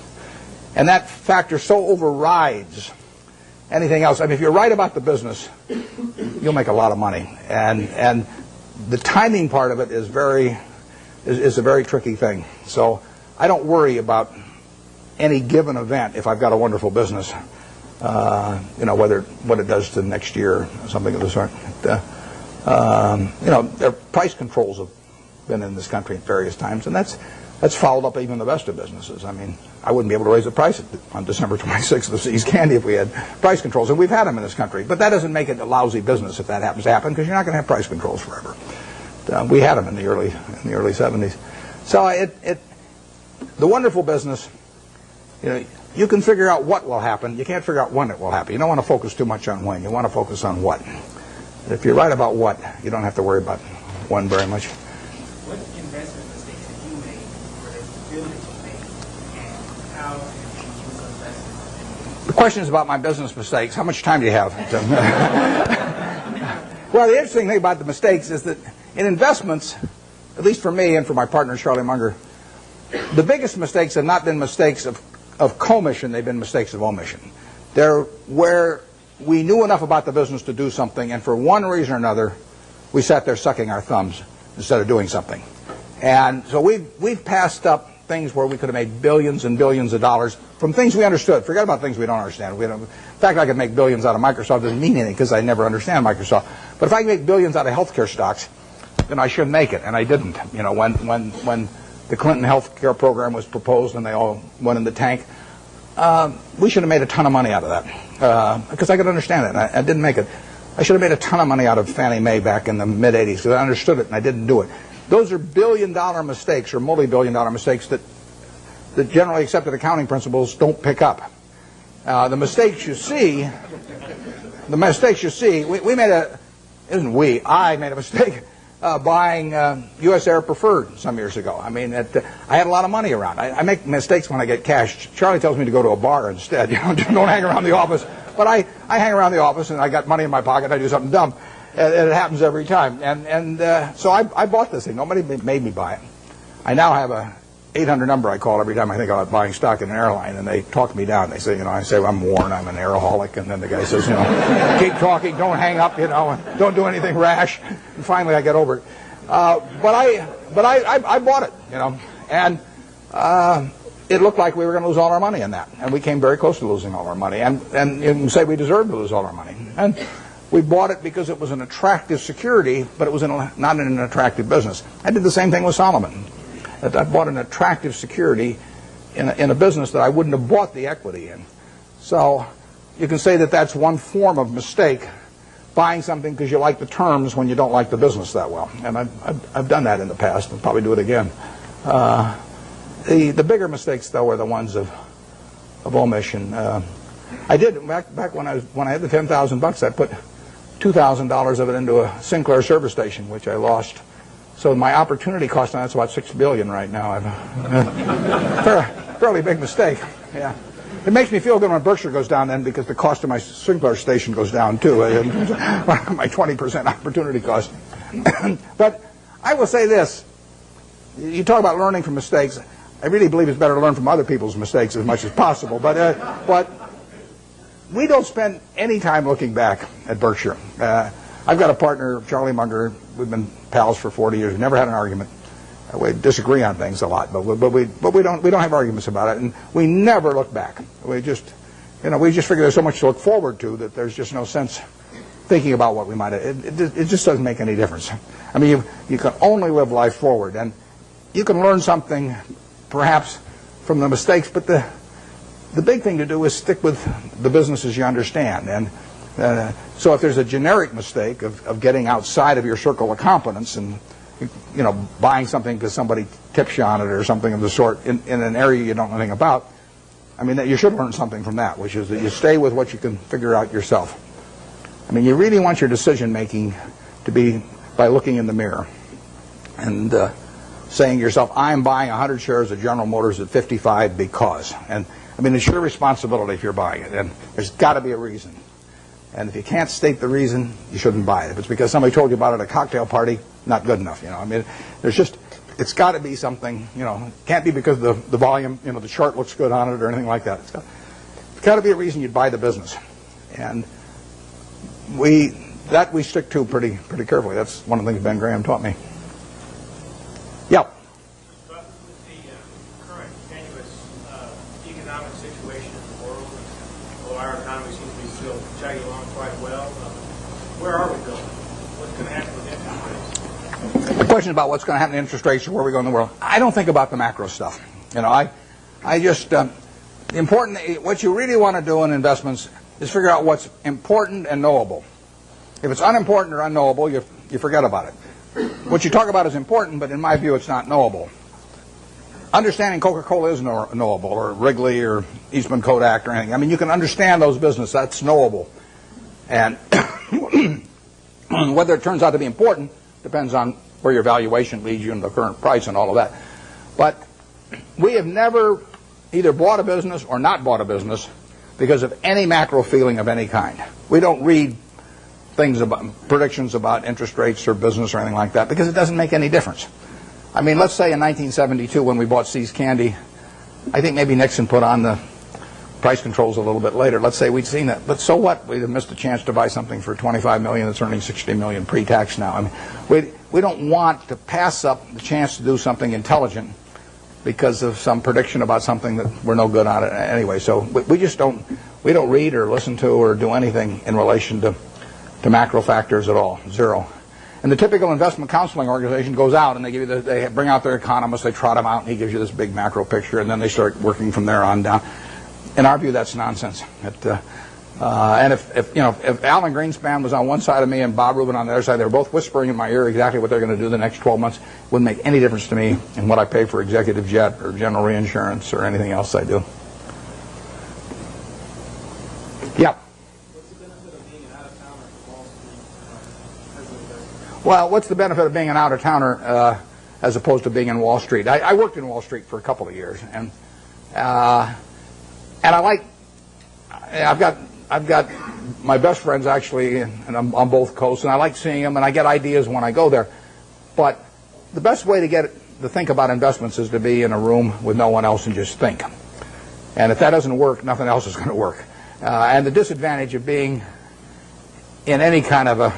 And that factor so overrides anything else. I mean, if you're right about the business, you'll make a lot of money. And the timing part of it is a very tricky thing. So I don't worry about any given event if I've got a wonderful business, what it does to next year or something of the sort. Their price controls have been in this country at various times, and that's fouled up even the best of businesses. I mean, I wouldn't be able to raise the price on December 26th of See's Candy if we had price controls, and we've had them in this country. But that doesn't make it a lousy business if that happens to happen, because you're not going to have price controls forever. We had them in the early 70s. So the wonderful business. You can figure out what will happen. You can't figure out when it will happen. You don't want to focus too much on when. You want to focus on what. If you're right about what, you don't have to worry about when very much. What investment mistakes have you made, or that you feel that you made, and how have you used those lessons? The question is about my business mistakes. How much time do you have? Well, the interesting thing about the mistakes is that in investments, at least for me and for my partner Charlie Munger, the biggest mistakes have not been mistakes of of commission, they've been mistakes of omission. They're where we knew enough about the business to do something, and for one reason or another, we sat there sucking our thumbs instead of doing something. And so we've passed up things where we could have made billions and billions of dollars from things we understood. Forget about things we don't understand. In fact, I could make billions out of Microsoft. Doesn't mean anything because I never understand Microsoft. But if I can make billions out of healthcare stocks, then I should make it, and I didn't. You know, when the Clinton healthcare program was proposed and they all went in the tank, we should have made a ton of money out of that because I could understand it, and I didn't make it. I should have made a ton of money out of Fannie Mae back in the mid-'80s because I understood it and I didn't do it. Those are billion-dollar mistakes or multi-billion-dollar mistakes that generally accepted accounting principles don't pick up. The mistakes you see, I made a mistake buying U.S. Air Preferred some years ago. I mean, I had a lot of money around. I make mistakes when I get cash. Charlie tells me to go to a bar instead. You know, don't hang around the office. But I hang around the office and I got money in my pocket. I do something dumb. And it happens every time. So I bought this thing. Nobody made me buy it. I now have a 800 number I call every time I think about buying stock in an airline, and they talk me down. They say, you know, I say, well, I'm Warren, I'm an airaholic, and then the guy says, you know, keep talking, don't hang up, you know, and don't do anything rash. And finally, I get over it. But I bought it, you know, and it looked like we were going to lose all our money in that, and we came very close to losing all our money, and you can say we deserved to lose all our money. And we bought it because it was an attractive security, but it was not in an attractive business. I did the same thing with Solomon. I bought an attractive security in a business that I wouldn't have bought the equity in. So you can say that that's one form of mistake, buying something because you like the terms when you don't like the business that well. And I've done that in the past and probably do it again. The bigger mistakes, though, are the ones of omission. I did back when I had the $10,000. I put $2,000 of it into a Sinclair service station, which I lost. So my opportunity cost on that's about $6 billion right now. Fairly big mistake. Yeah, it makes me feel good when Berkshire goes down then because the cost of my Sinclair station goes down too. My 20% opportunity cost. But I will say this: you talk about learning from mistakes. I really believe it's better to learn from other people's mistakes as much as possible. But we don't spend any time looking back at Berkshire. I've got a partner, Charlie Munger. We've been pals for 40 years. We've never had an argument. We disagree on things a lot, but we don't have arguments about it, and we never look back. We just figure there's so much to look forward to that there's just no sense thinking about what we might have. It just doesn't make any difference. I mean, you can only live life forward, and you can learn something perhaps from the mistakes, but the big thing to do is stick with the businesses you understand. And so if there's a generic mistake of getting outside of your circle of competence and buying something because somebody tips you on it or something of the sort in an area you don't know anything about, I mean, you should learn something from that, which is that you stay with what you can figure out yourself. I mean, you really want your decision making to be by looking in the mirror and saying to yourself, I'm buying 100 shares of General Motors at 55 because. And I mean, it's your responsibility if you're buying it, and there's got to be a reason. And if you can't state the reason, you shouldn't buy it. If it's because somebody told you about it at a cocktail party, not good enough. I mean, it's got to be something. It can't be because the volume, the chart looks good on it or anything like that. It's got to be a reason you'd buy the business, and we stick to pretty carefully. That's one of the things Ben Graham taught me. Yeah. But with the current tenuous economic situation in the world, although our economy seems to be still chugging along quite well, where are we going? What's going to happen with interest rates? The question about what's going to happen to interest rates or where we go in the world. I don't think about the macro stuff. I just what you really want to do in investments is figure out what's important and knowable. If it's unimportant or unknowable, you forget about it. What you talk about is important, but in my view, it's not knowable. Understanding Coca-Cola is knowable, or Wrigley, or Eastman Kodak, or anything. I mean, you can understand those businesses. That's knowable. And whether it turns out to be important depends on where your valuation leads you and the current price and all of that. But we have never either bought a business or not bought a business because of any macro feeling of any kind. We don't read things about predictions about interest rates or business or anything like that because it doesn't make any difference. I mean, let's say in 1972 when we bought See's Candy, I think maybe Nixon put on the price controls a little bit later. Let's say we'd seen that, but so what? We'd have missed a chance to buy something for $25 million that's earning $60 million pre-tax now. I mean, we don't want to pass up the chance to do something intelligent because of some prediction about something that we're no good at anyway. So we just don't read or listen to or do anything in relation to macro factors at all. Zero. And the typical investment counseling organization goes out and they bring out their economists, they trot them out, and he gives you this big macro picture, and then they start working from there on down. In our view, that's nonsense. And if Alan Greenspan was on one side of me and Bob Rubin on the other side, they were both whispering in my ear exactly what they're going to do the next 12 months. It wouldn't make any difference to me in what I pay for executive jet or general reinsurance or anything else I do. Yeah. What's the benefit of being an out-of-towner for Wall Street as an investor? Well, what's the benefit of being an out-of-towner as opposed to being in Wall Street? I worked in Wall Street for a couple of years, and I like. I've got my best friends actually, and I'm on both coasts, and I like seeing them, and I get ideas when I go there. But the best way to think about investments is to be in a room with no one else and just think. And if that doesn't work, nothing else is going to work. And the disadvantage of being in any kind of a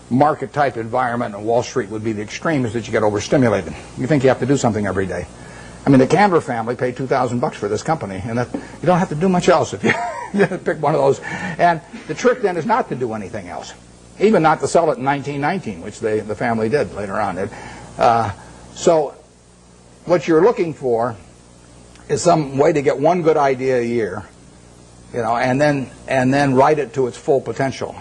market-type environment, and Wall Street would be the extreme, is that you get overstimulated. You think you have to do something every day. I mean, the Candler family paid $2,000 for this company, and you don't have to do much else if you pick one of those. And the trick then is not to do anything else, even not to sell it in 1919, which the family did later on. So what you're looking for is some way to get one good idea a year, and then write it to its full potential.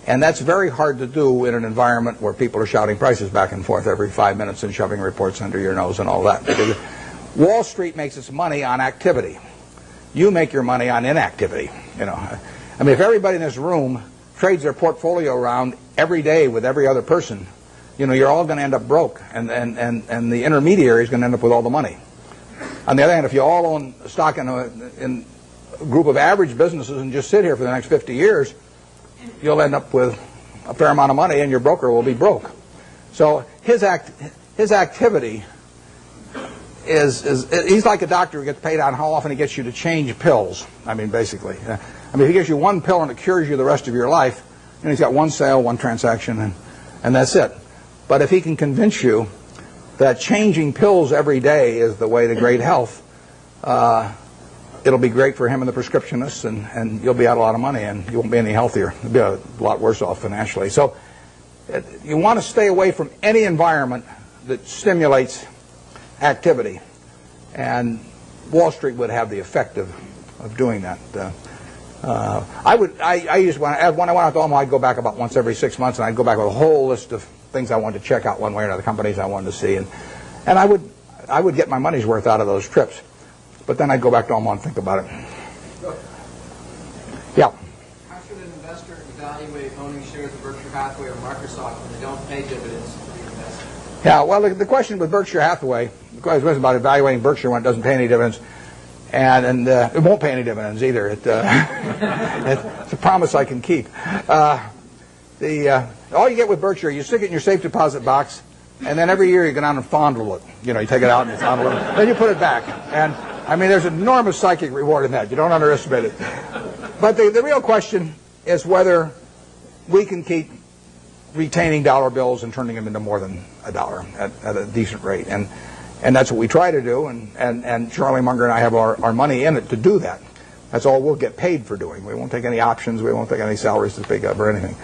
And that's very hard to do in an environment where people are shouting prices back and forth every 5 minutes and shoving reports under your nose and all that. Because Wall Street makes its money on activity. You make your money on inactivity. I mean, if everybody in this room trades their portfolio around every day with every other person, you're all going to end up broke, and the intermediary is going to end up with all the money. On the other hand, if you all own stock in a group of average businesses and just sit here for the next 50 years, you'll end up with a fair amount of money, and your broker will be broke. So his activity he's like a doctor who gets paid on how often he gets you to change pills. I mean, basically. If he gives you one pill and it cures you the rest of your life, he's got one sale, one transaction, and that's it. But if he can convince you that changing pills every day is the way to great health, it'll be great for him and the prescriptionists, and you'll be out a lot of money, and you won't be any healthier. You'll be a lot worse off financially. So you want to stay away from any environment that stimulates activity, and Wall Street would have the effect of doing that. I used when I went out to Omaha, I'd go back about once every 6 months, and I'd go back with a whole list of things I wanted to check out one way or another, companies I wanted to see, and I would get my money's worth out of those trips. But then I'd go back to Omaha and think about it. Yeah. How should an investor evaluate owning shares of Berkshire Hathaway or Microsoft when they don't pay dividends to the investor? Yeah, well, the question with Berkshire Hathaway, the question was about evaluating Berkshire when it doesn't pay any dividends, and it won't pay any dividends either. It's a promise I can keep. All you get with Berkshire, you stick it in your safe deposit box, and then every year you go down and fondle it. You take it out and fondle it, then you put it back. And I mean, there's enormous psychic reward in that. You don't underestimate it. But the real question is whether we can keep retaining dollar bills and turning them into more than $1 at a decent rate, and that's what we try to do, and Charlie Munger and I have our money in it to do that. That's all we'll get paid for doing. We won't take any options, we won't take any salaries to speak of or anything.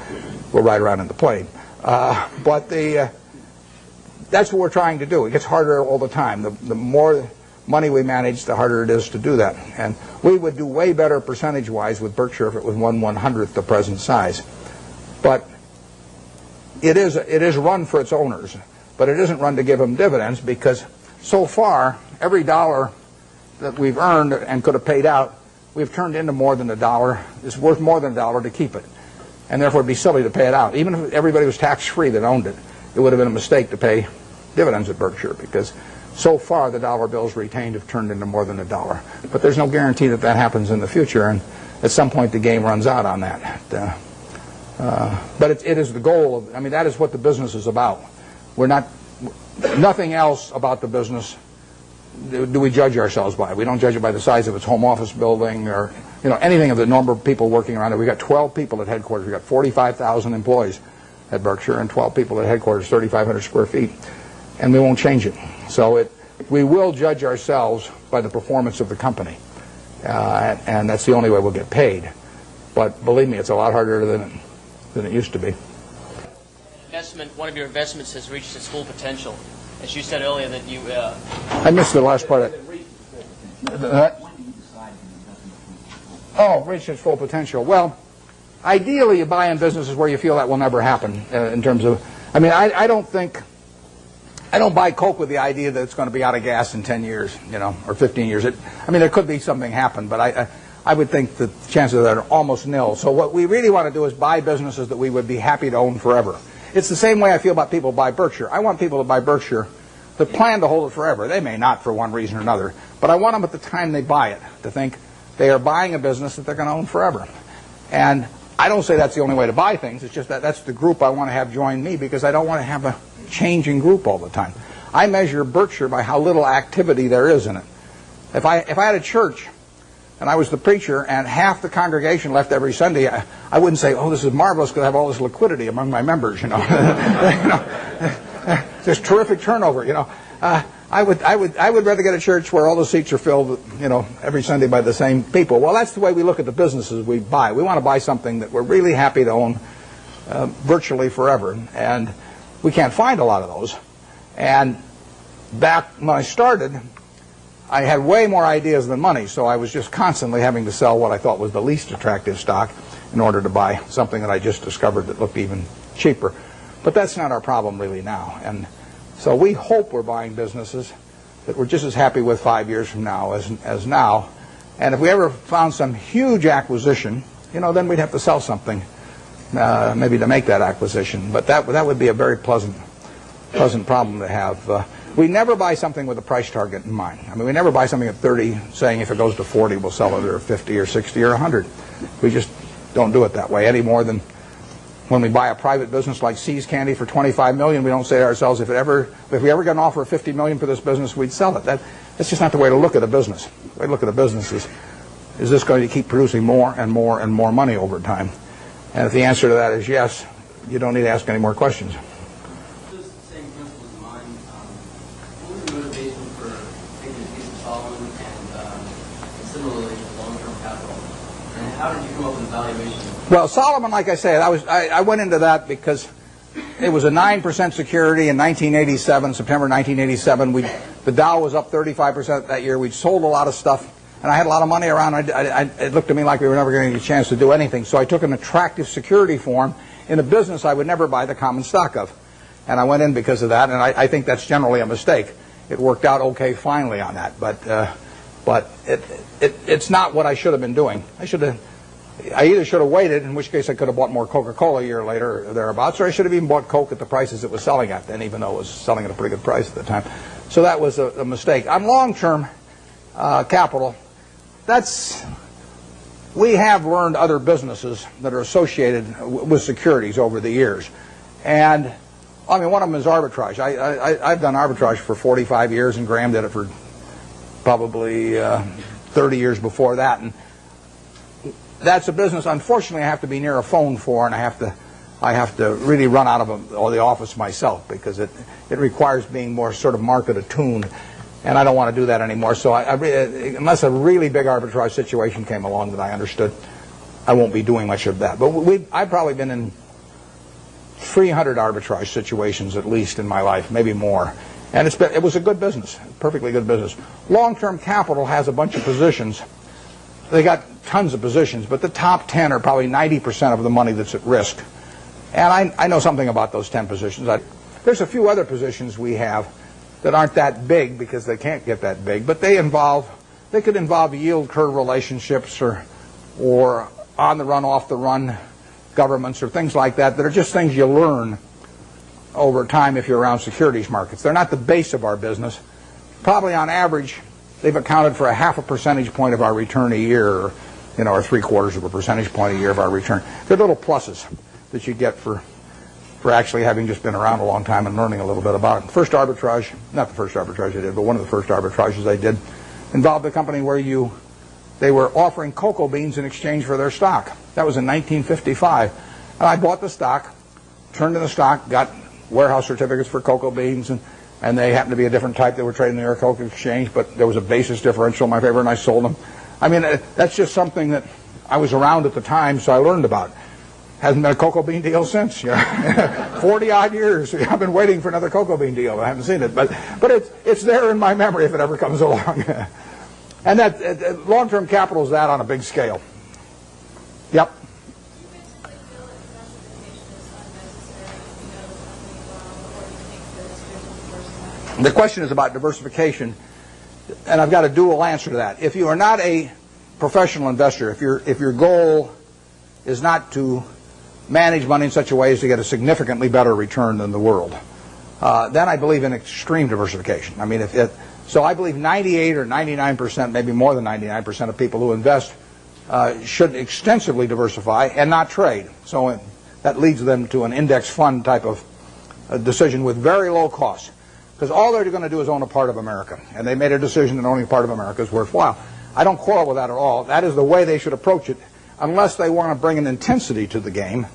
We'll ride around in the plane. But that's what we're trying to do. It gets harder all the time. The more money we manage, the harder it is to do that. And we would do way better percentage-wise with Berkshire if it was 1/100th the present size. But it is run for its owners, but it isn't run to give them dividends, because so far every dollar that we've earned and could have paid out, we've turned into more than $1. It's worth more than $1 to keep it, and therefore it'd be silly to pay it out. Even if everybody was tax-free that owned it, it would have been a mistake to pay dividends at Berkshire, because so far the dollar bills retained have turned into more than $1. But there's no guarantee that that happens in the future, and at some point the game runs out on that. But it is the goal I mean, that is what the business is about. Nothing else about the business do we judge ourselves by. We don't judge it by the size of its home office building or anything of the number of people working around it. We've got 12 people at headquarters. We've got 45,000 employees at Berkshire and 12 people at headquarters, 3,500 square feet. And we won't change it. So we will judge ourselves by the performance of the company. And that's the only way we'll get paid. But believe me, it's a lot harder than it used to be. One of your investments has reached its full potential. As you said earlier that you... I missed the last part of it. Reach its full potential. Well, ideally you buy in businesses where you feel that will never happen in terms of... I don't buy Coke with the idea that it's going to be out of gas in 10 years, or 15 years. There could be something happen, but I would think the chances of that are almost nil. So what we really want to do is buy businesses that we would be happy to own forever. It's the same way I feel about people who buy Berkshire. I want people to buy Berkshire that plan to hold it forever. They may not for one reason or another, but I want them at the time they buy it to think they are buying a business that they're going to own forever. And I don't say that's the only way to buy things. It's just that's the group I want to have join me because I don't want to have a changing group all the time. I measure Berkshire by how little activity there is in it. If I had a church and I was the preacher and half the congregation left every Sunday, I wouldn't say, "Oh, this is marvelous because I have all this liquidity among my members." There's terrific turnover. I would rather get a church where all the seats are filled, every Sunday by the same people. Well, that's the way we look at the businesses we buy. We want to buy something that we're really happy to own virtually forever, and we can't find a lot of those. And back when I started, I had way more ideas than money, so I was just constantly having to sell what I thought was the least attractive stock in order to buy something that I just discovered that looked even cheaper. But that's not our problem really now. And so we hope we're buying businesses that we're just as happy with 5 years from now as now. And if we ever found some huge acquisition, then we'd have to sell something maybe to make that acquisition. But that would be a very pleasant problem to have. We never buy something with a price target in mind. We never buy something at 30 saying if it goes to 40 we'll sell it, or 50 or 60 or 100. We just don't do it that way any more than when we buy a private business like See's Candy for $25 million, we don't say to ourselves, if we ever got an offer of $50 million for this business, we'd sell it. That's just not the way to look at a business. The way to look at a business is this going to keep producing more and more and more money over time? And if the answer to that is yes, you don't need to ask any more questions. Those same principles in mind, what was the motivation for taking a piece of Solomon and similarly long-term capital? And how did you come up with the valuation? Well, Solomon, like I said, I went into that because it was a 9% security in 1987, September 1987. The Dow was up 35% that year. We'd sold a lot of stuff, and I had a lot of money around. It looked to me like we were never going to get a chance to do anything. So I took an attractive security form in a business I would never buy the common stock of. And I went in because of that, and I think that's generally a mistake. It worked out okay finally on that, but it's not what I should have been doing. I either should have waited, in which case I could have bought more Coca-Cola a year later or thereabouts, or I should have even bought Coke at the prices it was selling at then, even though it was selling at a pretty good price at the time. So that was a mistake. On long-term capital, we have learned other businesses that are associated with securities over the years. And, one of them is arbitrage. I've done arbitrage for 45 years, and Graham did it for probably 30 years before that. And that's a business, unfortunately, I have to be near a phone for, and I have to really run out of the office myself because it requires being more sort of market attuned, and I don't want to do that anymore. So unless a really big arbitrage situation came along that I understood, I won't be doing much of that. But I've probably been in 300 arbitrage situations at least in my life, maybe more. And it was a good business, perfectly good business. Long-term capital has a bunch of positions. They got tons of positions, but the top 10 are probably 90% of the money that's at risk. And I know something about those 10 positions. There's a few other positions we have that aren't that big because they can't get that big, but they could involve yield curve relationships or on the run, off the run governments or things like that are just things you learn over time if you're around securities markets. They're not the base of our business. Probably on average, they've accounted for a half a percentage point of our return a year, or 3/4 of a percentage point a year of our return. They're little pluses that you get for actually having just been around a long time and learning a little bit about it. Not the first arbitrage I did, but one of the first arbitrages I did involved a company where you they were offering cocoa beans in exchange for their stock. That was in 1955. And I bought the stock, turned in the stock, got warehouse certificates for cocoa beans, and they happened to be a different type. They were trading in the New York Cocoa Exchange, but there was a basis differential in my favor, and I sold them. I mean, that's just something that I was around at the time, so I learned about. Hasn't been a cocoa bean deal since. 40-odd years. I've been waiting for another cocoa bean deal. I haven't seen it, but it's there in my memory if it ever comes along. And that long-term capital is that on a big scale. Yep. The question is about diversification, and I've got a dual answer to that. If you are not a professional investor, if your goal is not to manage money in such a way as to get a significantly better return than the world, then I believe in extreme diversification. I mean, so I believe 98 or 99%, maybe more than 99% of people who invest should extensively diversify and not trade. So that leads them to an index fund type of decision with very low costs. Because all they're going to do is own a part of America. And they made a decision that owning a part of America is worthwhile. I don't quarrel with that at all. That is the way they should approach it, unless they want to bring an intensity to the game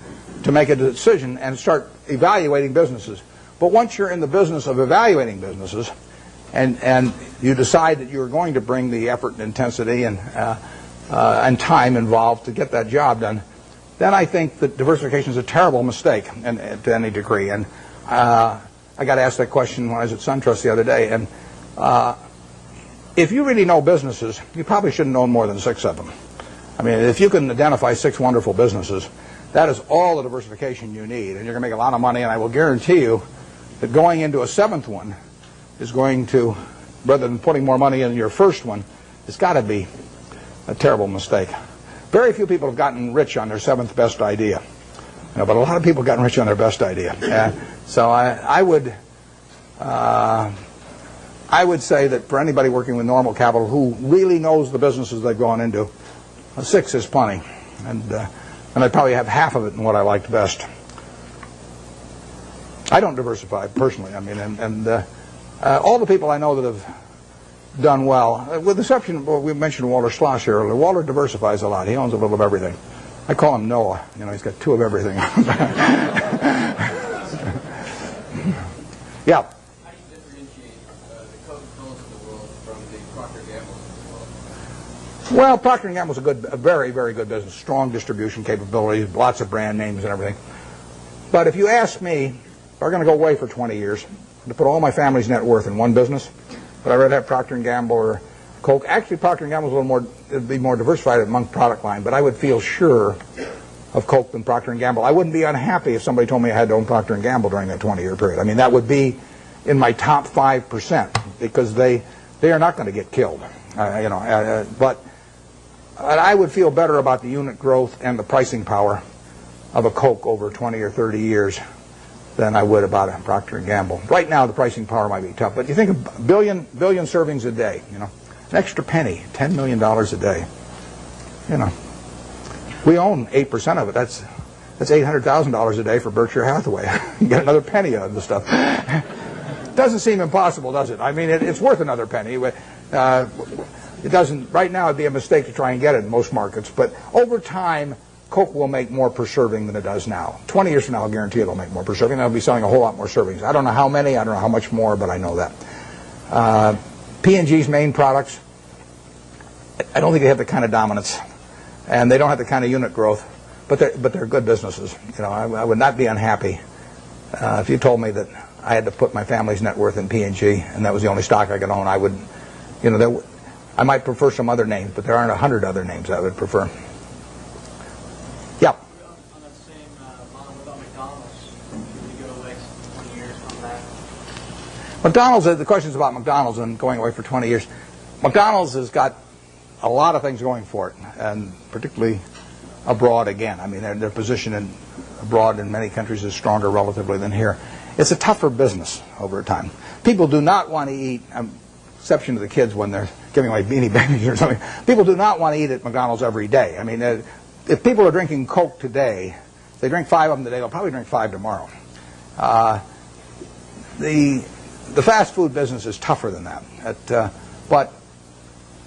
to make a decision and start evaluating businesses. But once you're in the business of evaluating businesses and you decide that you're going to bring the effort and intensity and time involved to get that job done, then I think that diversification is a terrible mistake to any degree. And I got asked that question when I was at SunTrust the other day. And if you really know businesses, you probably shouldn't own more than 6 of them. I mean, if you can identify 6 wonderful businesses, that is all the diversification you need. And you're going to make a lot of money. And I will guarantee you that going into a 7th one is going to, rather than putting more money in your first one, it's got to be a terrible mistake. Very few people have gotten rich on their 7th best idea. But a lot of people have gotten rich on their best idea. So I would say that for anybody working with normal capital who really knows the businesses they've gone into, a 6 is plenty. And I'd probably have half of it in what I liked best. I don't diversify personally. I mean, and all the people I know that have done well, with the exception, well, we mentioned Walter Schloss here earlier. Walter diversifies a lot. He owns a little of everything. I call him Noah. He's got 2 of everything. Yeah. How do you differentiate the Coca-Colas of the world from the Procter & Gamble's of the world? Well, Procter & Gamble's a very, very good business. Strong distribution capabilities, lots of brand names and everything. But if you ask me, if I were going to go away for 20 years, to put all my family's net worth in one business, would I rather have Procter & Gamble or Coke? Actually, Procter & Gamble's a little more, it'd be more diversified among product line, but I would feel sure of Coke than Procter & Gamble. I wouldn't be unhappy if somebody told me I had to own Procter & Gamble during that 20-year period. I mean, that would be in my top 5% because they are not going to get killed. But I would feel better about the unit growth and the pricing power of a Coke over 20 or 30 years than I would about a Procter & Gamble. Right now, the pricing power might be tough, but you think of a billion servings a day, an extra penny, $10 million a day. We own 8% of it. That's $800,000 a day for Berkshire Hathaway. You get another penny out of the stuff. Doesn't seem impossible, does it? I mean, it's worth another penny. It doesn't. Right now, it'd be a mistake to try and get it in most markets. But over time, Coke will make more per serving than it does now. 20 years from now, I'll guarantee it'll make more per serving. They'll be selling a whole lot more servings. I don't know how many. I don't know how much more, but I know that. P&G's main products, I don't think they have the kind of dominance. And they don't have the kind of unit growth, but they're good businesses. I would not be unhappy if you told me that I had to put my family's net worth in P&G and that was the only stock I could own. I would, I might prefer some other names, but there aren't 100 other names I would prefer. Yeah. On that same line about McDonald's, should we go away 20 years from that? McDonald's. The question is about McDonald's and going away for 20 years. McDonald's has got a lot of things going for it, and particularly abroad again. I mean, their position abroad in many countries is stronger relatively than here. It's a tougher business over time. People do not want to eat, exception to the kids when they're giving away Beanie Babies or something, people do not want to eat at McDonald's every day. I mean, if people are drinking Coke today, if they drink 5 of them today, they'll probably drink 5 tomorrow. The fast food business is tougher than that. But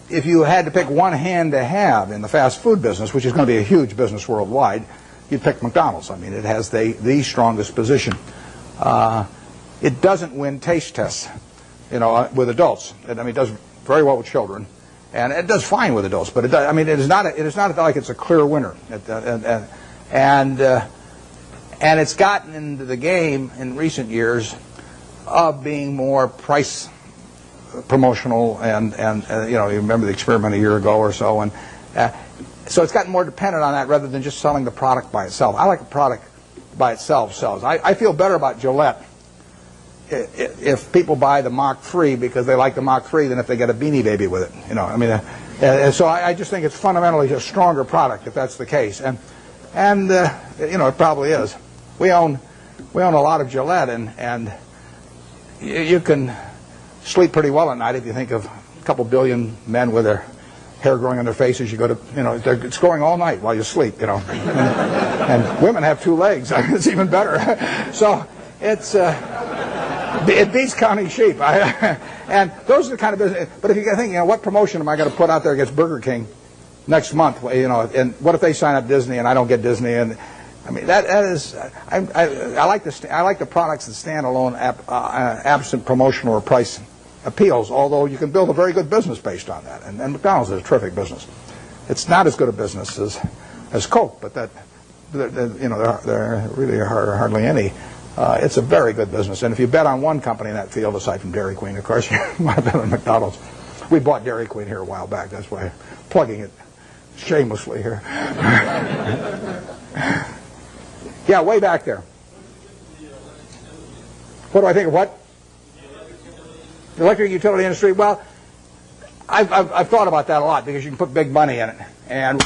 if you had to pick one hand to have in the fast food business, which is going to be a huge business worldwide, you'd pick McDonald's. I mean, it has the strongest position. It doesn't win taste tests, with adults. I mean, it does very well with children, and it does fine with adults. But it does, I mean, it is not like it's a clear winner. And it's gotten into the game in recent years of being more price promotional, and you remember the experiment a year ago or so, and so it's gotten more dependent on that rather than just selling the product by itself. I like a product by itself sells. I feel better about Gillette if people buy the Mach 3 because they like the Mach 3 than if they get a Beanie Baby with it. I mean, so I just think it's fundamentally a stronger product if that's the case, and it probably is. We own a lot of Gillette, and you can sleep pretty well at night if you think of a couple billion men with their hair growing on their faces. You go to, it's growing all night while you sleep, and women have 2 legs. It's even better. So it beats counting sheep. And those are the kind of business. But if you think, what promotion am I going to put out there against Burger King next month? And what if they sign up Disney and I don't get Disney? And I mean, that is, I like the products that stand alone, absent promotional or price appeals. Although you can build a very good business based on that, and McDonald's is a terrific business. It's not as good a business as Coke, but there really are hardly any. It's a very good business, and if you bet on one company in that field, aside from Dairy Queen, of course, you want to bet on McDonald's. We bought Dairy Queen here a while back. That's why I'm plugging it shamelessly here. Yeah, way back there. What do I think of what? The electric utility industry. Well, I've thought about that a lot because you can put big money in it, and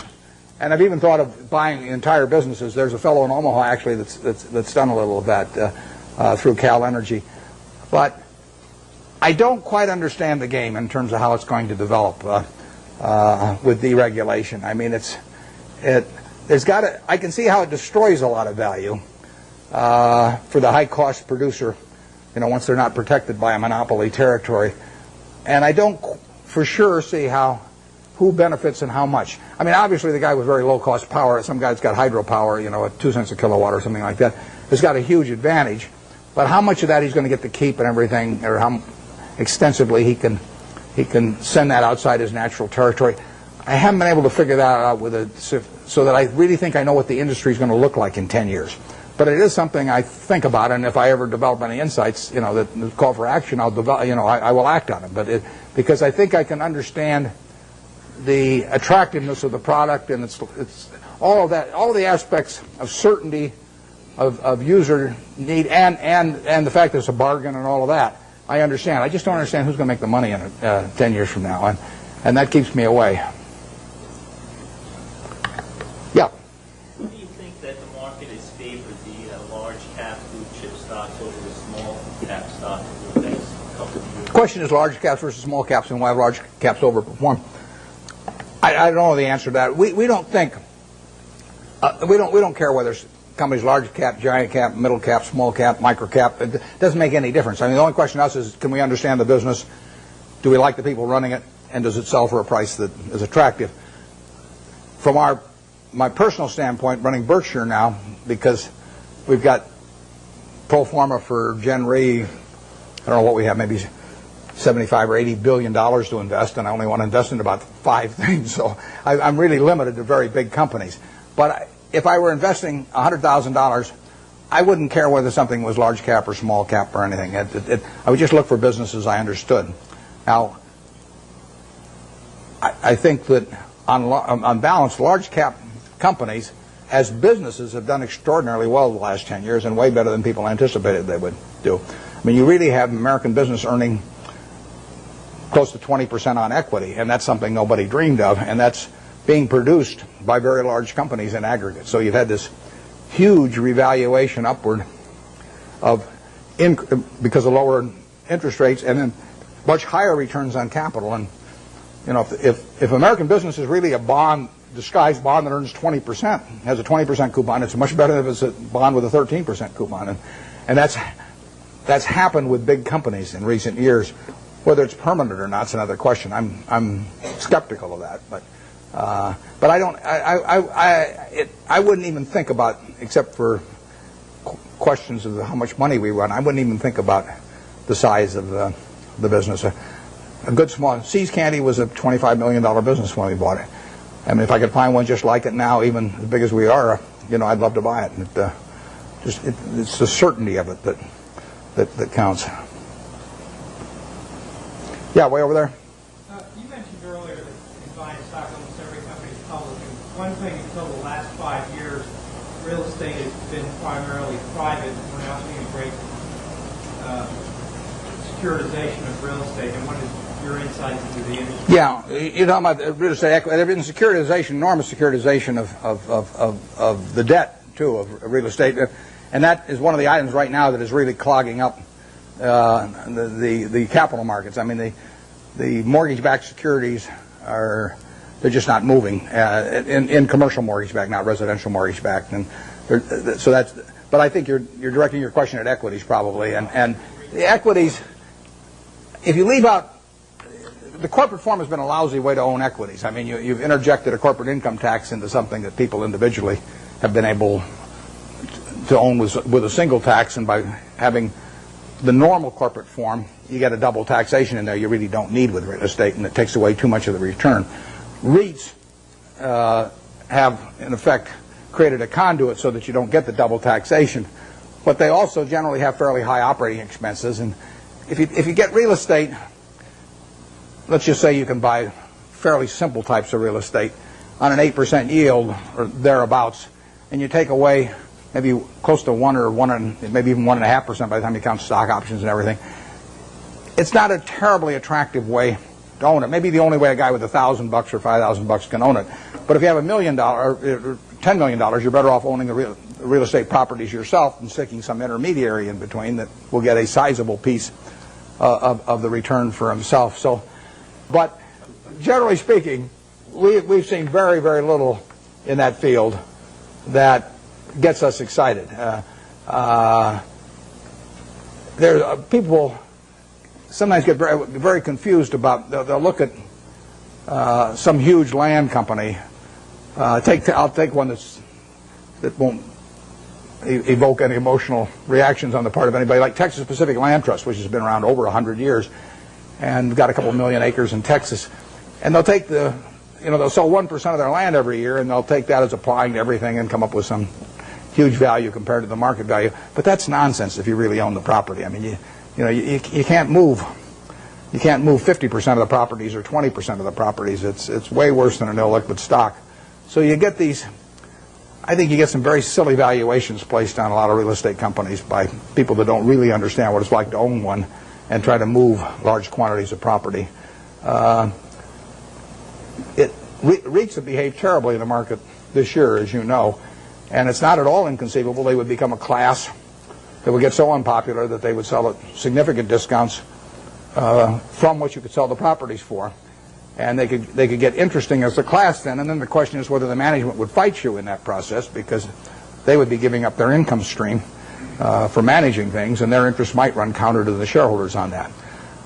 I've even thought of buying entire businesses. There's a fellow in Omaha actually that's done a little of that through Cal Energy, but I don't quite understand the game in terms of how it's going to develop with deregulation. I mean, I can see how it destroys a lot of value for the high-cost producer, once they're not protected by a monopoly territory. And I don't for sure see who benefits and how much. I mean, obviously the guy with very low-cost power, some guy's got hydropower, at 2 cents a kilowatt or something like that, has got a huge advantage. But how much of that he's going to get to keep and everything, or how extensively he can send that outside his natural territory, I haven't been able to figure that out so that I really think I know what the industry is going to look like in 10 years. But it is something I think about, and if I ever develop any insights, that call for action, I'll develop. I will act on it. But because I think I can understand the attractiveness of the product, and it's all of that, all the aspects of certainty, of user need, and the fact that it's a bargain and all of that. I understand. I just don't understand who's going to make the money in it 10 years from now, and that keeps me away. Yeah. Who do you think that the market is favored, the large cap blue chip stocks over the small cap stocks in the next couple of years? The question is large caps versus small caps, and why large caps overperform. I don't know the answer to that. We don't think we don't care whether companies large cap, giant cap, middle cap, small cap, micro cap. It doesn't make any difference. I mean, the only question to us is, can we understand the business? Do we like the people running it? And does it sell for a price that is attractive? From my personal standpoint, running Berkshire now, because we've got pro forma for Gen Re, I don't know what we have, maybe $75 or $80 billion to invest, and I only want to invest in about 5 things. So I'm really limited to very big companies. But if I were investing $100,000, I wouldn't care whether something was large cap or small cap or anything. I would just look for businesses I understood. Now, I think that on balance, large cap companies as businesses have done extraordinarily well the last 10 years, and way better than people anticipated they would do. I mean, you really have American business earning close to 20% on equity, and that's something nobody dreamed of, and that's being produced by very large companies in aggregate. So you've had this huge revaluation upward because of lower interest rates, and then much higher returns on capital. And if American business is really a bond, disguised bond that earns 20%, has a 20% coupon, it's much better than if it's a bond with a 13% coupon. And that's happened with big companies in recent years. Whether it's permanent or not is another question. I'm skeptical of that, but I don't. I wouldn't even think about, except for questions of how much money we run. I wouldn't even think about the size of the business. A good small See's Candy was a $25 million business when we bought it. I mean, if I could find one just like it now, even as big as we are, I'd love to buy it. It's the certainty of it that counts. Yeah, way over there. You mentioned earlier that in buying stock, almost every company is public. And one thing until the last 5 years, real estate has been primarily private. We're now seeing a great securitization of real estate. And what is your insight into the industry? Yeah, you're talking about real estate equity. There's been securitization, enormous securitization of the debt, too, of real estate. And that is one of the items right now that is really clogging up the capital markets. I mean, the mortgage-backed securities they're just not moving in commercial mortgage-backed, not residential mortgage-backed. And so that's. But I think you're directing your question at equities probably, and the equities. If you leave out, the corporate form has been a lousy way to own equities. I mean, you've interjected a corporate income tax into something that people individually have been able to own with a single tax, and by having the normal corporate form, you get a double taxation in there you really don't need with real estate, and it takes away too much of the return. REITs have, in effect, created a conduit so that you don't get the double taxation, but they also generally have fairly high operating expenses. And if you get real estate, let's just say you can buy fairly simple types of real estate on an 8% yield or thereabouts, and you take away maybe close to 1 or 1, maybe even 1.5% by the time you count stock options and everything. It's not a terribly attractive way to own it. Maybe the only way a guy with $1,000 or $5,000 can own it. But if you have $1 million or $10 million, you're better off owning the real estate properties yourself than sticking some intermediary in between that will get a sizable piece of the return for himself. So, but generally speaking, we've seen very, very little in that field that gets us excited. People sometimes get very, very confused about. They'll look at some huge land company. I'll take one that won't evoke any emotional reactions on the part of anybody, like Texas Pacific Land Trust, which has been around over 100 years, and got a couple million acres in Texas, and they'll take they'll sell 1% of their land every year, and they'll take that as applying to everything and come up with some huge value compared to the market value. But that's nonsense if you really own the property. I mean, you can't move. You can't move 50% of the properties or 20% of the properties. It's way worse than an illiquid stock. So you get these. I think you get some very silly valuations placed on a lot of real estate companies by people that don't really understand what it's like to own one and try to move large quantities of property. REITs have behaved terribly in the market this year, as you know, and it's not at all inconceivable they would become a class that would get so unpopular that they would sell at significant discounts from what you could sell the properties for. And they could get interesting as a class then, and then the question is whether the management would fight you in that process, because they would be giving up their income stream for managing things, and their interests might run counter to the shareholders on that.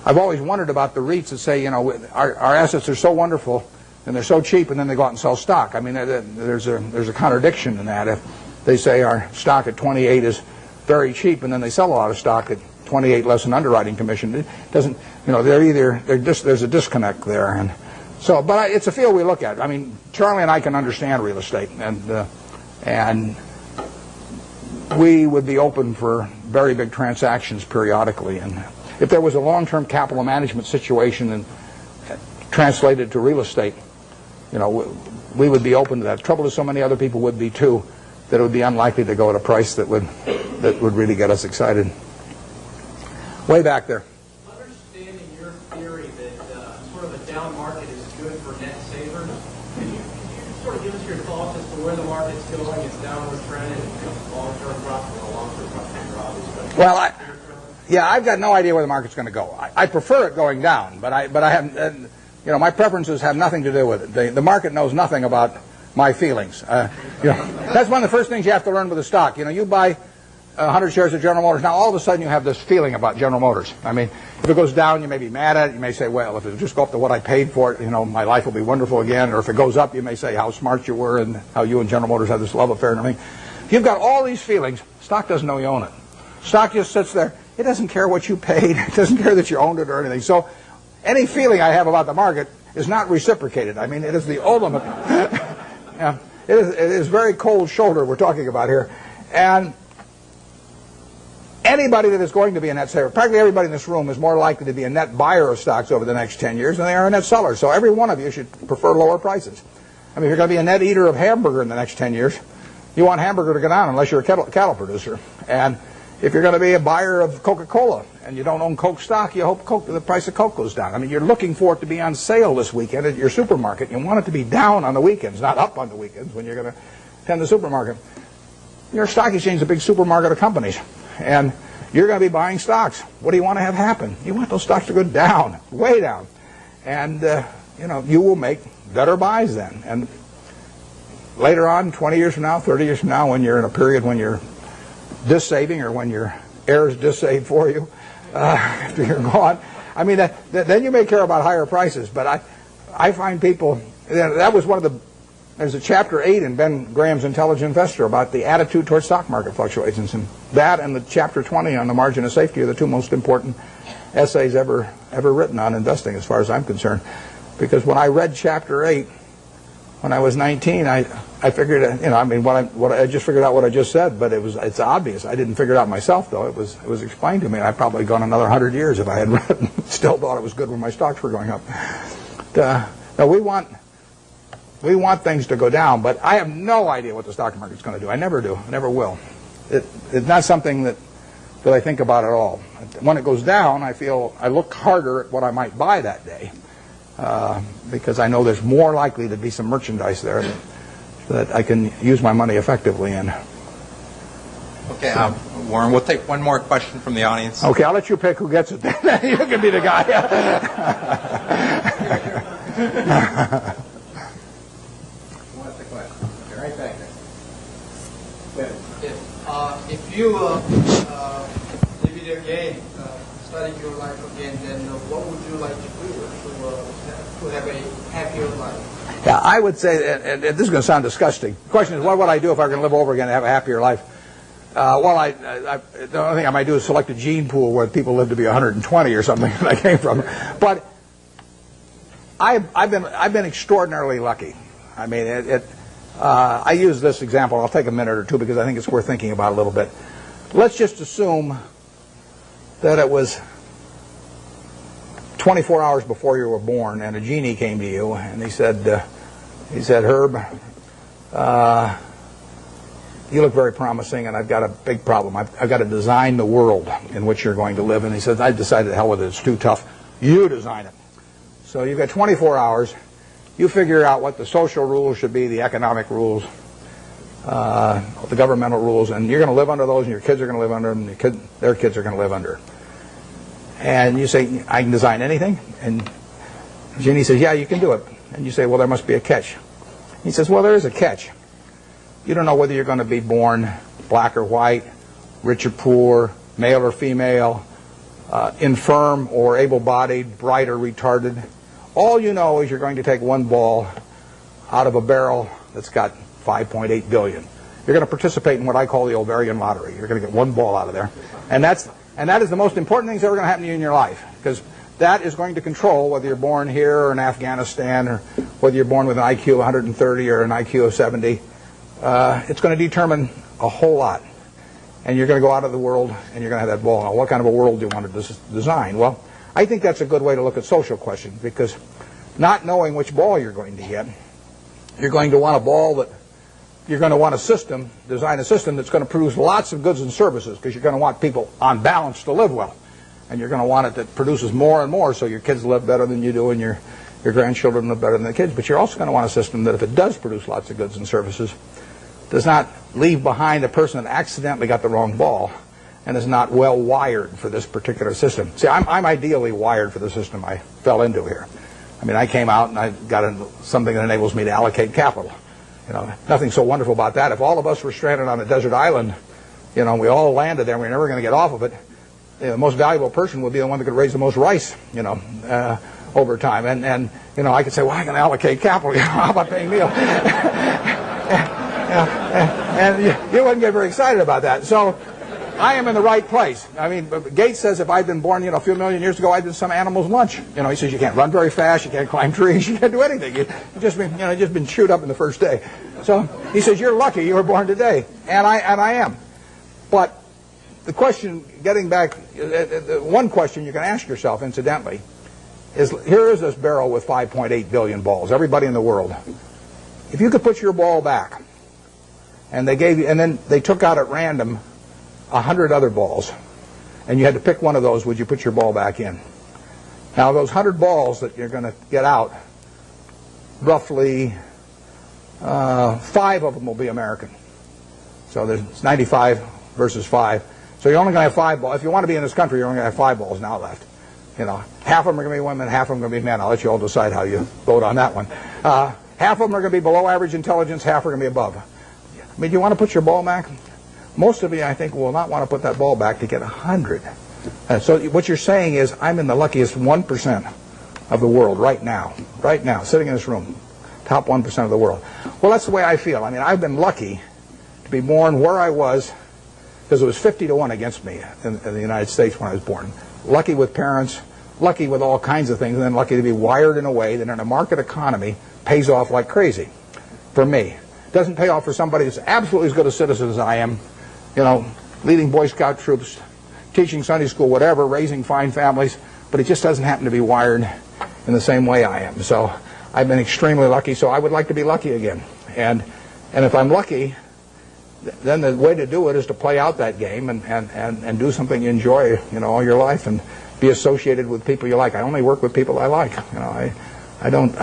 I've always wondered about the REITs that say, our assets are so wonderful and they're so cheap, and then they go out and sell stock. I mean, there's a contradiction in that. If they say our stock at 28 is very cheap, and then they sell a lot of stock at 28 less an underwriting commission, it doesn't. There's a disconnect there, and so. But it's a field we look at. I mean, Charlie and I can understand real estate, and we would be open for very big transactions periodically. And if there was a long-term capital management situation and translated to real estate, we would be open to that. The trouble is, so many other people would be too, that it would be unlikely to go at a price that would really get us excited. Way back there. Understanding your theory that sort of a down market is good for net savers, can you sort of give us your thoughts as to where the market's going, its downward trend, and long-term profit, or long-term profit? Well, I've got no idea where the market's going to go. I prefer it going down, but I haven't. My preferences have nothing to do with it. The market knows nothing about my feelings. That's one of the first things you have to learn with a stock. You buy 100 shares of General Motors. Now, all of a sudden, you have this feeling about General Motors. I mean, if it goes down, you may be mad at it. You may say, well, if it just go up to what I paid for it, my life will be wonderful again. Or if it goes up, you may say how smart you were and how you and General Motors have this love affair and everything. You've got all these feelings. Stock doesn't know you own it. Stock just sits there. It doesn't care what you paid. It doesn't care that you owned it or anything. So any feeling I have about the market is not reciprocated. I mean, it is the ultimate. Yeah, it is very cold shoulder we're talking about here. And anybody that is going to be a net saver, practically everybody in this room is more likely to be a net buyer of stocks over the next 10 years than they are a net seller. So every one of you should prefer lower prices. I mean, if you're going to be a net eater of hamburger in the next 10 years, you want hamburger to go down unless you're a cattle producer. And if you're going to be a buyer of Coca-Cola and you don't own Coke stock, you hope the price of Coke goes down. I mean, you're looking for it to be on sale this weekend at your supermarket. You want it to be down on the weekends, not up on the weekends when you're going to attend the supermarket. Your stock exchange is a big supermarket of companies. And you're going to be buying stocks. What do you want to have happen? You want those stocks to go down, way down. And, you will make better buys then. And later on, 20 years from now, 30 years from now, when you're in a period when you're dis-saving or when your heirs dis-save for you after you're gone, I mean, then you may care about higher prices. But I find people, that was one of the, there's a chapter 8 in Ben Graham's Intelligent Investor about the attitude towards stock market fluctuations. And that and the chapter 20 on the margin of safety are the two most important essays ever written on investing as far as I'm concerned. Because when I read chapter 8, when I was 19, I figured, I just figured out what I just said, but it's obvious. I didn't figure it out myself, though. It was explained to me. I'd probably gone another 100 years if I had read it. Still thought it was good when my stocks were going up. No, we want things to go down, but I have no idea what the stock market's going to do. I never do. I never will. It's not something that I think about at all. When it goes down, I look harder at what I might buy that day. Because I know there's more likely to be some merchandise there that I can use my money effectively in. Okay, Warren, we'll take one more question from the audience. Okay, I'll let you pick who gets it then. You can be the guy. What's the question? Okay, right back there. If you live it again, study your life again, then what would you like to do to have a happier life? Yeah, I would say, and this is going to sound disgusting. The question is, what would I do if I can live over again and have a happier life? The only thing I might do is select a gene pool where people live to be 120 or something that I came from. But I've been extraordinarily lucky. I mean, I use this example. I'll take a minute or two because I think it's worth thinking about a little bit. Let's just assume that it was 24 hours before you were born, and a genie came to you, and he said, Herb, you look very promising, and I've got a big problem. I've got to design the world in which you're going to live. And he said, I've decided to hell with it. It's too tough. You design it. So you've got 24 hours. You figure out what the social rules should be, the economic rules, the governmental rules, and you're going to live under those, and your kids are going to live under them, and their kids are going to live under. And you say, I can design anything? And Genie says, yeah, you can do it. And you say, well, there must be a catch. He says, well, there is a catch. You don't know whether you're going to be born black or white, rich or poor, male or female, infirm or able-bodied, bright or retarded. All you know is you're going to take one ball out of a barrel that's got 5.8 billion. You're going to participate in what I call the ovarian lottery. You're going to get one ball out of there. And that is the most important thing that's ever going to happen to you in your life, because that is going to control whether you're born here or in Afghanistan, or whether you're born with an IQ of 130 or an IQ of 70. It's going to determine a whole lot. And you're going to go out of the world and you're going to have that ball. Now, what kind of a world do you want to design? Well, I think that's a good way to look at social questions, because not knowing which ball you're going to get, you're going to want a ball that you're going to want design a system that's going to produce lots of goods and services, because you're going to want people on balance to live well. And you're going to want it that produces more and more, so your kids live better than you do and your grandchildren live better than the kids. But you're also going to want a system that, if it does produce lots of goods and services, does not leave behind a person that accidentally got the wrong ball and is not well wired for this particular system. See, I'm ideally wired for the system I fell into here. I mean, I came out and I got something that enables me to allocate capital. You know, nothing so wonderful about that. If all of us were stranded on a desert island we all landed there. We're never going to get off of it. The most valuable person would be the one that could raise the most rice, over time. And I could say, well, I can allocate capital. How about paying Neil? And you wouldn't get very excited about that. So I am in the right place. I mean, Gates says if I'd been born, a few million years ago, I'd been some animal's lunch. He says you can't run very fast, you can't climb trees, you can't do anything. You've just been chewed up in the first day. So he says you're lucky you were born today, and I am. But the question, getting back, one question you can ask yourself, incidentally, is here is this barrel with 5.8 billion balls. Everybody in the world, if you could put your ball back, and then they took out at random 100 other balls, and you had to pick one of those, would you put your ball back in? Now, those 100 balls that you're going to get out, roughly 5 of them will be American. So there's 95 versus 5. So you're only going to have 5 balls. If you want to be in this country, you're only going to have 5 balls now left. Half of them are going to be women, half of them are going to be men. I'll let you all decide how you vote on that one. Half of them are going to be below average intelligence, half are going to be above. I mean, do you want to put your ball back? Most of you, I think, will not want to put that ball back to get 100. So what you're saying is, I'm in the luckiest 1% of the world right now, sitting in this room, top 1% of the world. Well, that's the way I feel. I mean, I've been lucky to be born where I was, because it was 50-1 against me in the United States when I was born. Lucky with parents, lucky with all kinds of things, and then lucky to be wired in a way that in a market economy pays off like crazy for me. Doesn't pay off for somebody who's absolutely as good a citizen as I am, leading Boy Scout troops, teaching Sunday school, whatever, raising fine families, but it just doesn't happen to be wired in the same way I am. So I've been extremely lucky, so I would like to be lucky again. And if I'm lucky, then the way to do it is to play out that game and do something you enjoy, all your life, and be associated with people you like. I only work with people I like. I don't.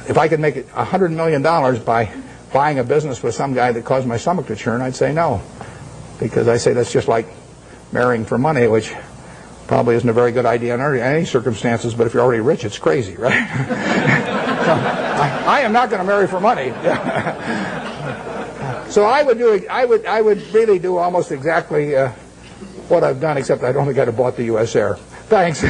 If I could make it $100 million by buying a business with some guy that caused my stomach to churn, I'd say no, because I say that's just like marrying for money, which probably isn't a very good idea in any circumstances. But if you're already rich, it's crazy, right? So I am not going to marry for money. So I would really do almost exactly what I've done, except I don't think I'd have bought the U.S. Air. Thanks.